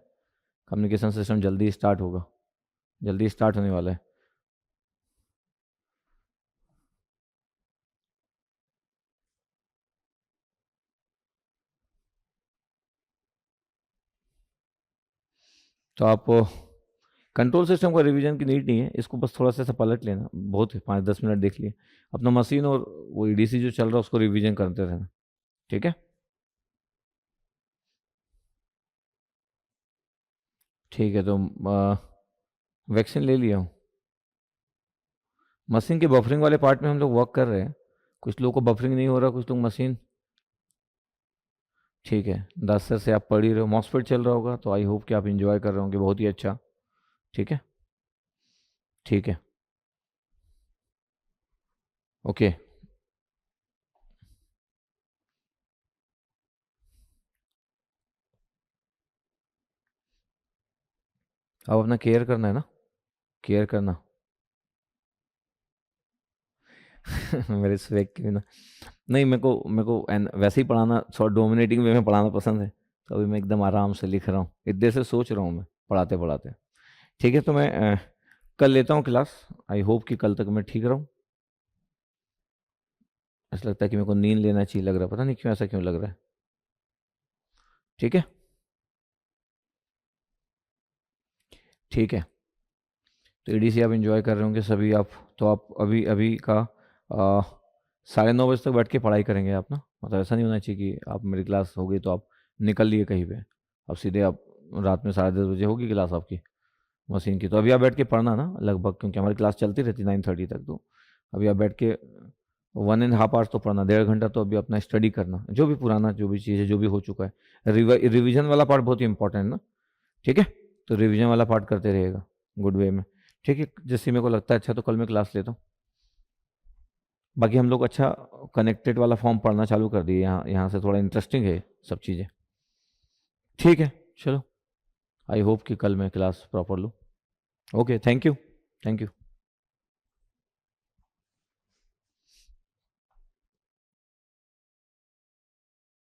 कम्युनिकेशन सिस्टम जल्दी स्टार्ट होगा, जल्दी स्टार्ट होने वाला है। तो आप कंट्रोल सिस्टम का रिवीजन की नीड नहीं है, इसको बस थोड़ा सा ऐसा पलट लेना, बहुत है, 5-10 मिनट देख लिए अपना मशीन, और वो ईडीसी जो चल रहा है उसको रिवीजन करते रहना, ठीक है। ठीक है, तो वैक्सीन ले लिया हूँ। मशीन के बफरिंग वाले पार्ट में हम लोग वर्क कर रहे हैं, कुछ लोगों को बफरिंग नहीं हो रहा, कुछ लोग मशीन, ठीक है। 10 से आप पढ़ ही रहे हो, मॉसफेट चल रहा होगा, तो आई होप कि आप इंजॉय कर रहे होंगे, बहुत ही अच्छा, ठीक है, ठीक है, ओके। अब अपना केयर करना है ना, केयर करना। मेरे स्वेग की ना, नहीं, मेरे को वैसे ही पढ़ाना, थोड़ा डोमिनेटिंग वे में पढ़ाना पसंद है, तो अभी मैं एकदम आराम से लिख रहा हूँ, इतनी देर से सोच रहा हूँ मैं पढ़ाते पढ़ाते। ठीक है, तो मैं कल लेता हूँ क्लास, आई होप कि कल तक मैं ठीक रहूँ। ऐसा लगता है कि मेरे को नींद लेना चाहिए लग रहा है, पता नहीं क्यों ऐसा क्यों लग रहा है। ठीक है, ठीक है, तो ईडीसी आप इंजॉय कर रहे होंगे सभी आप, तो आप अभी अभी का 9:30 बजे तक बैठ के पढ़ाई करेंगे आप ना, मतलब ऐसा नहीं होना चाहिए कि आप मेरी क्लास हो गई तो आप निकल लिए कहीं पे, अब सीधे आप रात में 10:30 बजे होगी क्लास आपकी मशीन की, तो अभी आप बैठ के पढ़ना ना लगभग, क्योंकि हमारी क्लास चलती रहती 9:30 तक, तो अभी आप बैठ के 1.5 आवर्स तो पढ़ना, 1.5 घंटा तो अभी अपना स्टडी करना, जो भी पुराना जो भी चीज़ है जो भी हो चुका है, रिविजन वाला पार्ट बहुत ही इंपॉर्टेंट है ना, ठीक है। तो रिविजन वाला पार्ट करते रहेगा गुड वे में, ठीक है। जैसे मेरे को लगता है अच्छा, तो कल मैं क्लास लेता हूँ। बाकी हम लोग अच्छा कनेक्टेड वाला फॉर्म पढ़ना चालू कर दिए, यहाँ यहाँ से थोड़ा इंटरेस्टिंग है सब चीज़ें, ठीक है। चलो, आई होप कि कल मैं क्लास प्रॉपर लूँ। Okay, thank you, thank you.